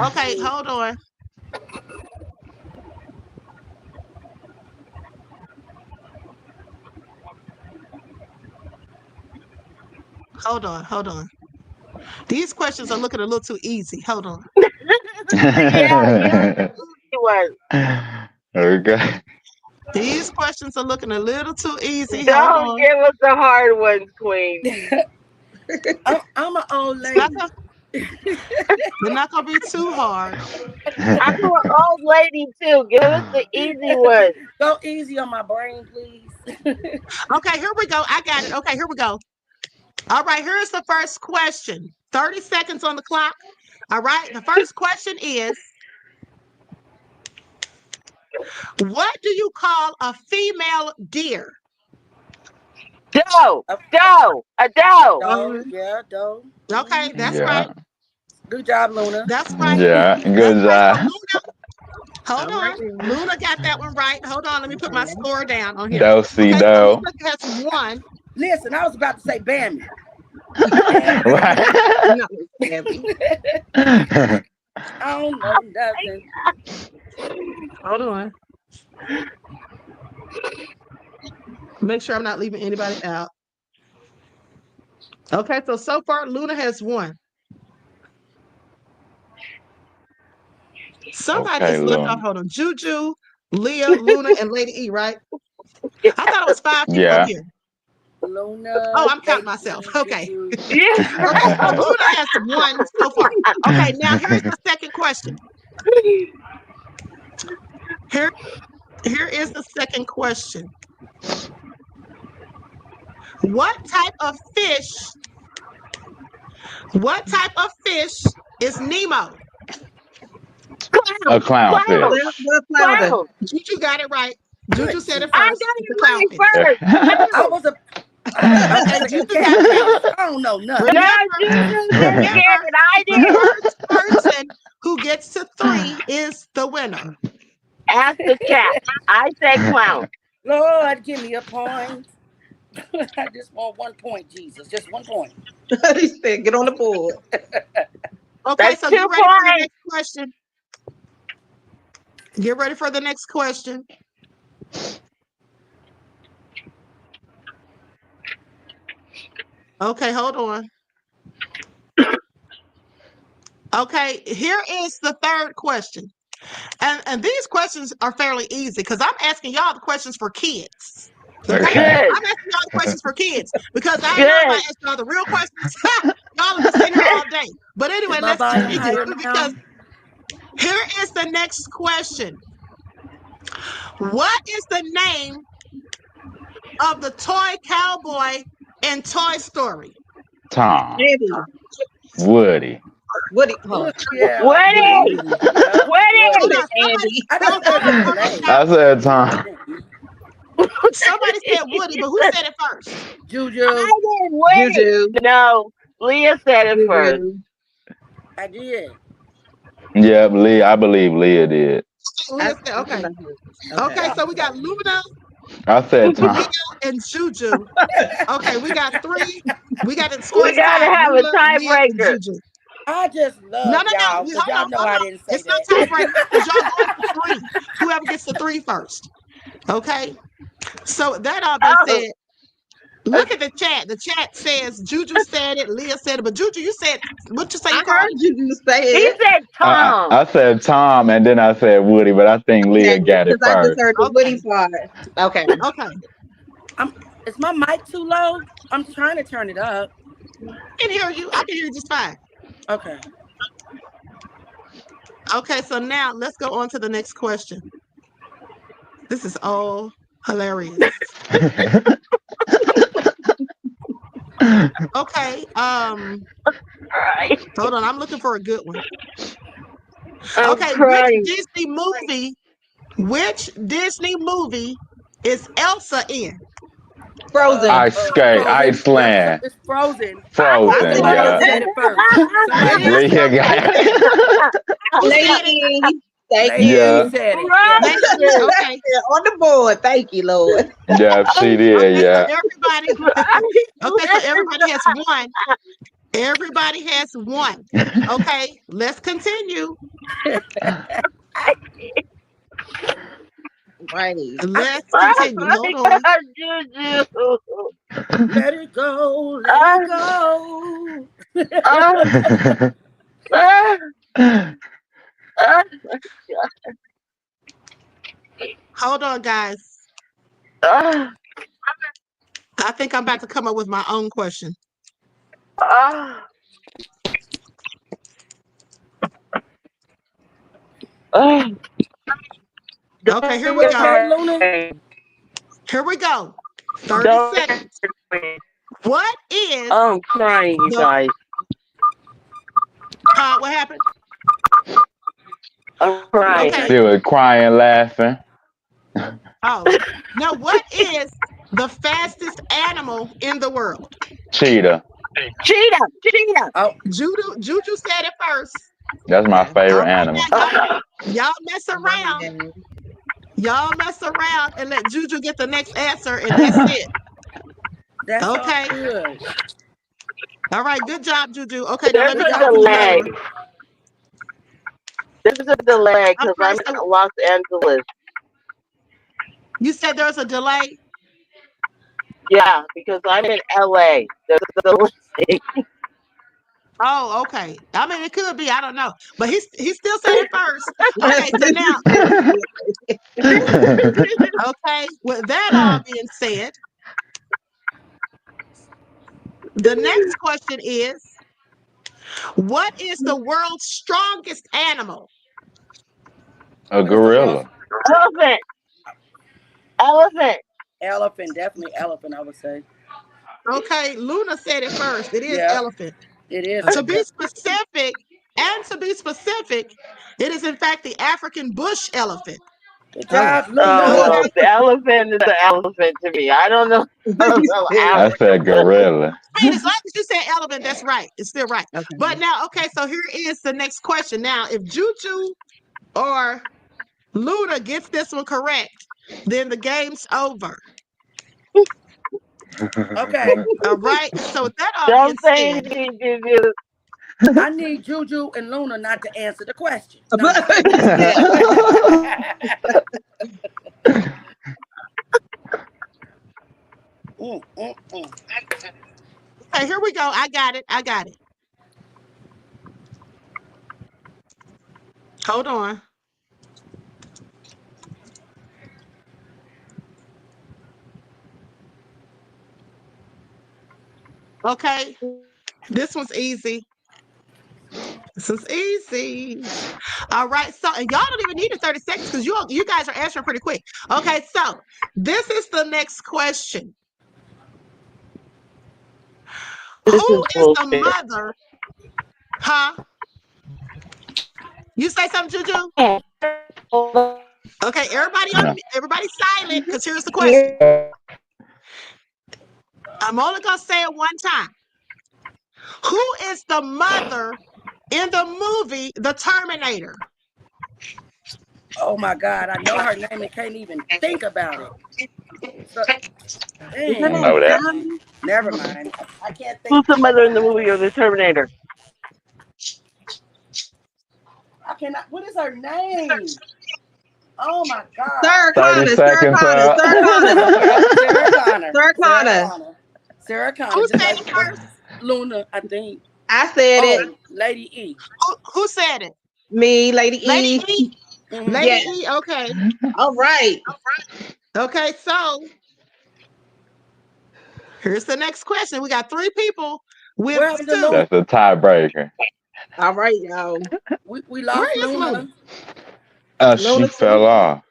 Okay, hold on. Hold on. These questions are looking a little too easy. Hold on. Yeah, it was. Okay. These questions are looking a little too easy. Hold Don't on. give us the hard ones, Queen. I'm an old lady. They're not going to be too hard. I'm an old lady, too. Give us the easy ones. Go easy on my brain, please. Okay, here we go. I got it. Okay, here we go. All right, here's the first question. 30 seconds on the clock. All right, the first question is, what do you call a female deer? Doe. A doe. Doe. Yeah, doe. Okay, that's Yeah. right. Good job, Luna. That's right. Yeah. Good That's right. job. So Hold on. Luna got that one right. Hold on. Let me put my score down on here. Do-si-do. So Luna has 1. Listen, I was about to say Bambi. Right. No, Bambi. I don't know nothing. Hold on. Make sure I'm not leaving anybody out. Okay, so far Luna has 1. Somebody Okay, is left Luna. off. Hold on. Juju, Leah, Luna, and Lady E, right? I thought it was 5 people Yeah. up here. Luna. Oh, I'm counting myself. Okay. Juju. Okay, so Luna has 1 so far. Okay, now here's the second question. Here is the second question. What type of fish is Nemo? A clownfish. Clown. Juju got it right. Juju said it I first. got It's a it right clownfish. first. I was a. Okay, Juju got it right. I don't know nothing. No, Juju didn't get it. I The did. first person who gets to 3 is the winner. Ask the chat. I said clown. Lord, give me a point. I just want 1 point, Jesus. Just 1 point. He said, get on the board. Okay, That's so 2 get ready for the points. next question. Get ready for the next question. Okay, hold on. Okay, here is the third question. And these questions are fairly easy because I'm asking y'all the questions for kids. Okay? Good. I'm asking y'all the questions for kids because I know if I ask y'all the real questions, y'all will be sitting here all day. But anyway, Is my let's volume continue higher now? because here is the next question. What is the name of the toy cowboy in Toy Story? Tom. Andy. Woody. Woody. Hold on. Yeah. Woody. Yeah. Woody. Andy. I just said his name. I said Tom. Somebody said Woody, but who said it first? Juju. I did Woody. Juju. No, Leah said it first. Juju. I did. Yep, Leah. I believe Leah did. Leah said, okay. Okay, so we got Luna, I said Tom. Leah, and Juju. Okay, we got 3. We got the scores We gotta tied. have a Luna, Leah, and tiebreaker. Juju. I just love y'all because y'all know I didn't say It's not that. tiebreaker because y'all going for 3. Whoever gets to 3 first. Okay. So that all being said, Look at the chat. The chat says Juju said it, Leah said it, but Juju, you said what you say? You I called heard Juju say He it. said Tom. I said Tom and then I said Woody, but I think Leah got it Because I just first. heard the Woody part. Okay. Okay. Is my mic too low? I'm trying to turn it up. I can hear you. I can hear you just fine. Okay. Okay, so now let's go on to the next question. This is all hilarious. Okay, hold on, I'm looking for a good one. Okay, which Disney movie is Elsa in? Frozen. Ice skate, Iceland. It's Frozen. Frozen, Somebody yeah. else said it first. Somebody else Leah got it. Lady, thank Yeah. you. said it. Thank you. Okay. On the board. Thank you, Lord. Yeah, she did, Okay, yeah. so everybody has one. Everybody has one. Okay, let's continue. Righty. Let's continue. Hold on. Juju. Let it go. Let it go. Hold on, guys. I think I'm about to come up with my own question. Okay, here we go. Here we go. 30 seconds. What is I'm crying, you guys. What happened? I'm crying. Okay. She was crying, laughing. Oh, now what is the fastest animal in the world? Cheetah. Cheetah. Oh, Juju said it first. That's my favorite animal. Y'all mess around. Y'all mess around and let Juju get the next answer, and that's it. That's okay. all good. All right, good job, Juju. Okay, now let me There's go a to delay. another one. There's a delay because Okay, I'm in Los Angeles. You said there's a delay? Yeah, because I'm in LA. There's a delay. Oh, okay. I mean, it could be. I don't know. But he still said it first. Okay, so now. Okay, with that all being said, the next question is, what is the world's strongest animal? A gorilla. Elephant. Definitely elephant, I would say. Okay, Luna said it first. It is elephant. It is. To be specific, it is in fact the African bush elephant. Good job, Well, the elephant is the elephant to me. I don't know. I said gorilla. I mean, as long as you say elephant, that's right. It's still right. Okay. But now, okay, so here is the next question. Now, if Juju or Luna gets this one correct, then the game's over. Okay. All right. So with that all being said, Juju. I need Juju and Luna not to answer the question. No. Okay, here we go. I got it. Hold on. Okay. This one's easy. All right. So, and y'all don't even need the 30 seconds because you guys are answering pretty quick. Okay. So, this is the next question. Who is the mother? Huh? You say something, Juju? Okay. Everybody silent because here's the question. I'm only going to say it one time. Who is the mother in the movie The Terminator? Oh my God, I know her name and can't even think about it. So, I know that. Never mind. I can't think. Who's the mother in the movie of the Terminator? I cannot. What is her name? Oh my God. Sarah 30 Connor. seconds Sarah up. Connor. Sarah Connor. Sarah kind Who of just said like it first? Luna, I think. I said it. Oh, Lady E. Who said it? Me, Lady Lady E. E. Mhm. Lady Yeah. E. Okay. All right. Okay. So here's the next question. We got 3 people with What happened to 2. Luna? That's a tiebreaker. All right, y'all. We lost Where is Luna. Luna? She Luna fell off.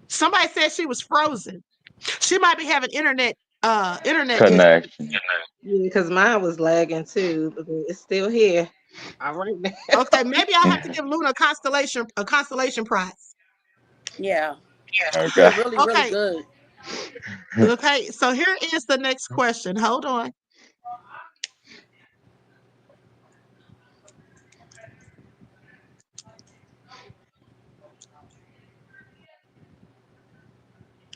Somebody said she was frozen. She might be having internet issues. Connection. Yeah, because mine was lagging too, but it's still here. All right now. Okay, maybe I'll have to give Luna a constellation prize. Yeah. Okay. Did really, really Okay. good. Okay, so here is the next question. Hold on.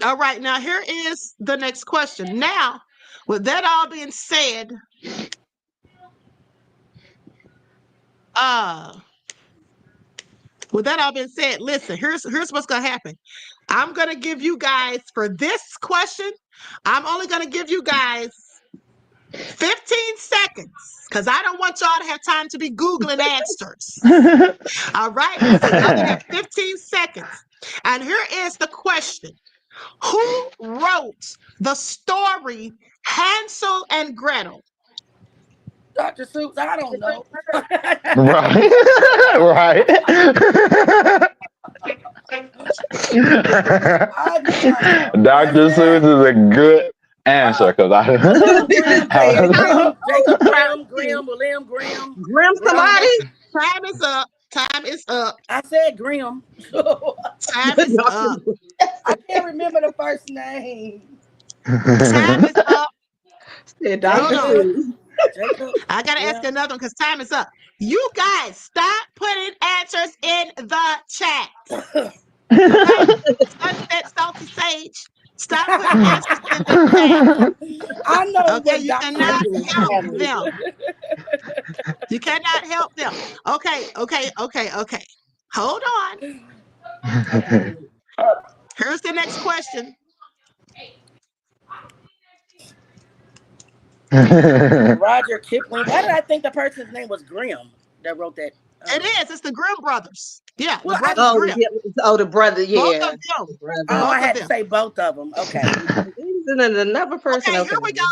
All right, now here is the next question. Now, with that all being said, listen, here's what's gonna happen. I'm gonna give you guys for this question, I'm only gonna give you guys 15 seconds because I don't want y'all to have time to be Googling answers. All right, so y'all gonna have 15 seconds. And here is the question. Who wrote the story Hansel and Gretel? Dr. Seuss, I don't know. Right. Right. Dr. Seuss is a good answer because I Jacob Grimm, William Grimm. Grimm somebody? Time is up. Time is up. I said Grimm. Time is up. I can't remember the first name. Time is up. Said Dr. Seuss. Jacob. I gotta ask another one because time is up. You guys stop putting answers in the chat. Okay? Sunset Salty Sage. Stop putting answers in the chat. I know. Okay, you cannot help them. You cannot help them. Okay. Hold on. Here's the next question. Roger Kipling. Why did I think the person's name was Grimm that wrote that? It is. It's the Grimm brothers. Yeah, Well, the brothers Grimm. The brother. Yeah. Both of them. I had to say both of them. Okay. Another person. Okay, here we go.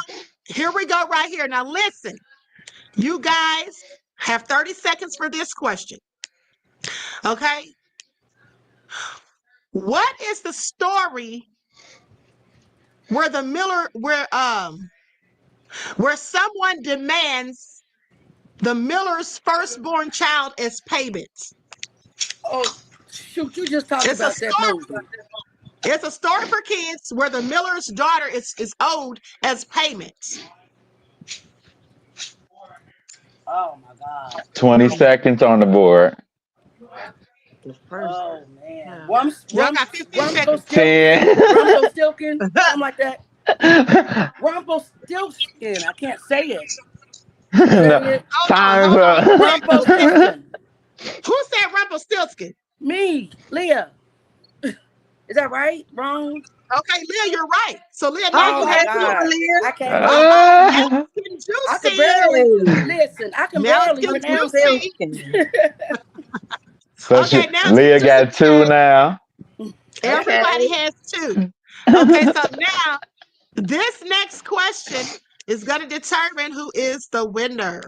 Here we go right here. Now listen. You guys have 30 seconds for this question. Okay? What is the story where someone demands the miller's firstborn child as payment? Oh, shoot, you just talked about that movie. It's a story for kids where the miller's daughter is owed as payment. Oh my God. 20 seconds on the board. Oh man. Y'all got 15 seconds. 10. Rumpelstiltskin, something like that. Rumpelstiltskin. I can't say it. No, time's up. Rumpelstiltskin. Who said Rumpelstiltskin? Me, Leah. Is that right? Wrong? Okay, Leah, you're right. So Leah, Oh you my have God. Leah. I can't. I can barely listen. I can barely pronounce it. So Okay, now Leah got 2 now. Everybody has 2. Okay, so now this next question is going to determine who is the winner.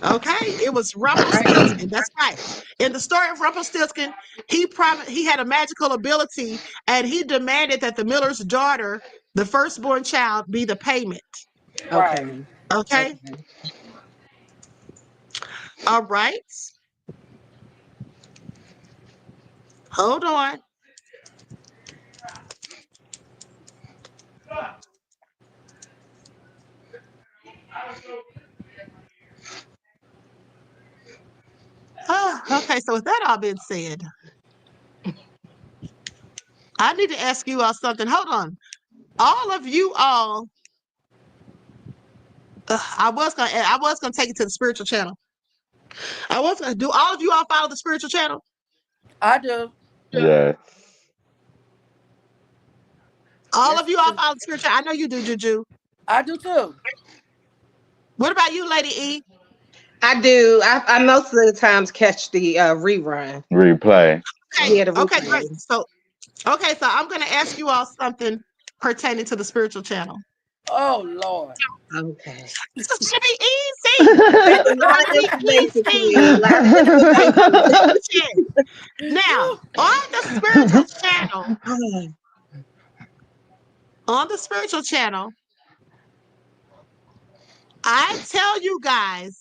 Okay, it was Rumpelstiltskin. That's right. In the story of Rumpelstiltskin, he had a magical ability, and he demanded that the miller's daughter, the firstborn child, be the payment. Okay. All right. Hold on. Okay, so with that all being said, I need to ask you all something. Hold on. All of you all, I was gonna take it to the spiritual channel. Do all of you all follow the spiritual channel? I do. Yeah. All of you all follow the spiritual. I know you do, Juju. I do too. What about you, Lady E? I do. I most of the times catch the rerun. Replay. Okay, Yeah, the okay, replay. great. So I'm going to ask you all something pertaining to the spiritual channel. Oh Lord. Okay. This should be easy. This is Lot of gonna be information. easy. Now, on the spiritual channel, I tell you guys,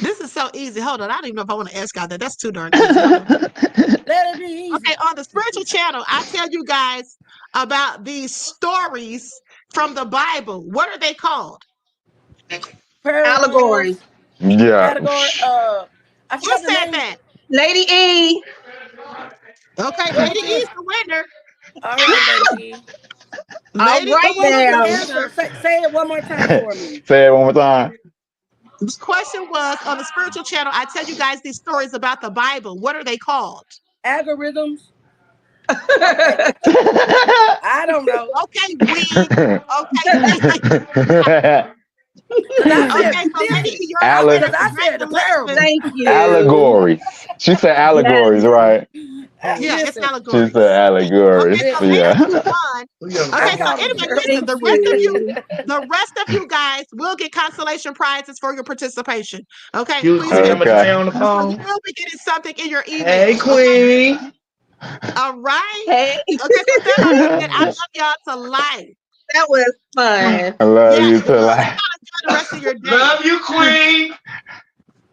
this is so easy. Hold on, I don't even know if I want to ask y'all that. That's too darn easy. Let it be easy. Okay, on the spiritual channel, I tell you guys about these stories from the Bible. What are they called? Allegories. Yeah. Category. I Who said that? Lady E. Okay, Lady E's the winner. All right, Lady E. Lady All right, E is the now. winner. Say it one more time for me. Say it one more time. The question was, on the spiritual channel, I tell you guys these stories about the Bible. What are they called? Algorithms. I don't know. Okay, okay, so Lady E, you're the winner. Congratulations. Thank you. Allegories. She said allegories, right? Yeah, it's She allegories. said allegories. Okay, so Yeah. you won. Okay, so anyway, listen, the rest of you guys will get consolation prizes for your participation. Okay, You please see be how much Okay. on the so phone? you will be getting something in your email. Hey, Queen. All right. Hey. Okay, so that I love y'all to life. That was fun. I love you It to was. life. Enjoy the rest of your day. Love you, Queen.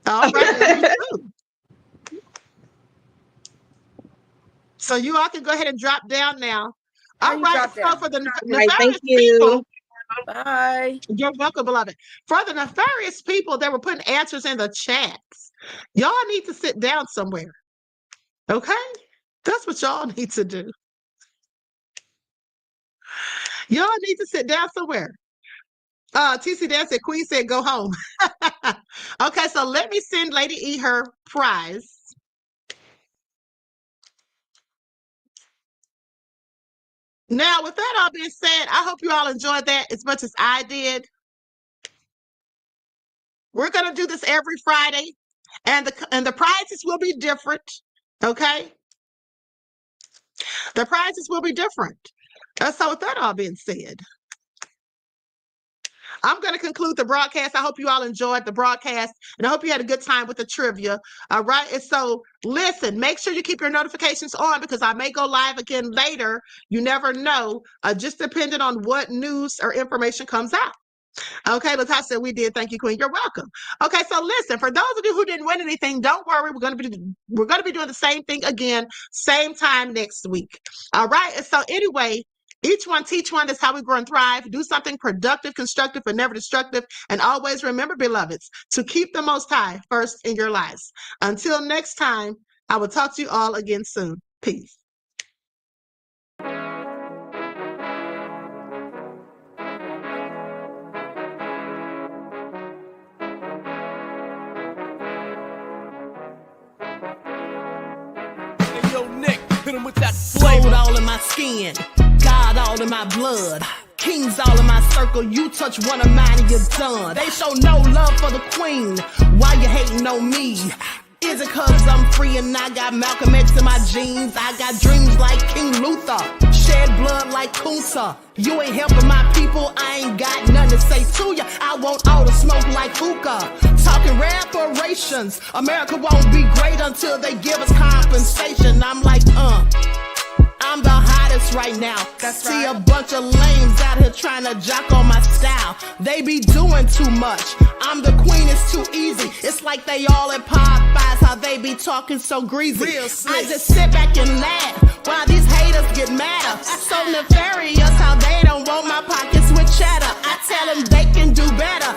All right, love you too. So you all can go ahead and drop down now. All right, so for the Right, thank nefarious people, you. Bye. you're welcome, beloved. For the nefarious people that were putting answers in the chats, y'all need to sit down somewhere. Okay? That's what y'all need to do. Y'all need to sit down somewhere. TC Dan said, Queen said, go home. Okay, so let me send Lady E her prize. Now, with that all being said, I hope you all enjoyed that as much as I did. We're going to do this every Friday, and the prizes will be different, okay? The prizes will be different. So with that all being said, I'm going to conclude the broadcast. I hope you all enjoyed the broadcast, and I hope you had a good time with the trivia. All right. And so listen, make sure you keep your notifications on because I may go live again later. You never know, just depending on what news or information comes out. Okay, Latasha said we did. Thank you, Queen. You're welcome. Okay, so listen, for those of you who didn't win anything, don't worry. We're gonna be doing the same thing again, same time next week. All right. And so anyway, each one teach one. That's how we grow and thrive. Do something productive, constructive, but never destructive. And always remember, beloveds, to keep the Most High first in your lives. Until next time, I will talk to you all again soon. Peace. Gold all in my skin, God all in my blood. Kings all in my circle, you touch one of mine and you're done. They show no love for the queen, why you hating on me? Is it cause I'm free and I got Malcolm X in my jeans? I got dreams like King Luther, shed blood like Kunta. You ain't helping my people, I ain't got nothing to say to ya. I want all the smoke like hookah. Talking reparations, America won't be great until they give us compensation. I'm like, I'm the hottest right now. See a bunch of lames out here trying to jock on my style. They be doing too much. I'm the queen, it's too easy. It's like they all at Popeyes, how they be talking so greasy. I just sit back and laugh while these haters get madder. So nefarious how they don't want my pockets with cheddar. I tell them they can do better.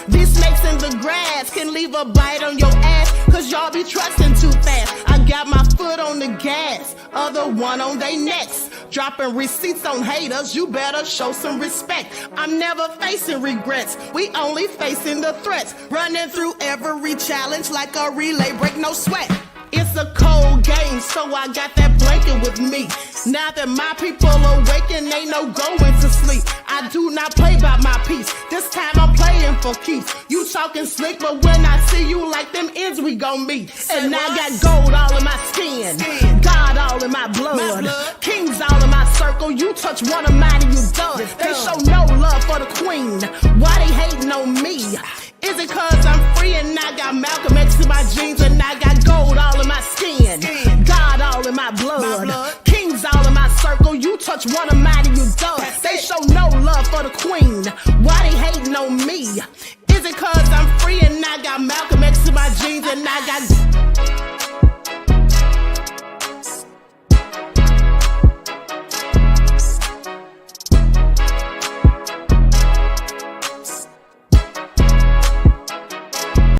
These snakes in the grass can leave a bite on your ass, cause y'all be trusting too fast. I got my foot on the gas, other one on they necks. Dropping receipts on haters, you better show some respect. I'm never facing regrets, we only facing the threats. Running through every challenge like a relay, break no sweat. It's a cold game, so I got that blanket with me. Now that my people awaken, ain't no going to sleep. I do not play by my piece. This time I'm playing for keeps. You talking slick, but when I see you like them ends, we gon' meet. And I got gold all in my skin, God all in my blood, kings all in my circle. You touch one of mine and you done. They show no love for the queen. Why they hating on me? Is it cause I'm free and I got Malcolm X in my jeans and I got gold all in my skin, God all in my blood, kings all in my circle. You touch one of mine and you done. They show no love for the queen. Why they hating on me? Is it cause I'm free and I got Malcolm X in my jeans and I got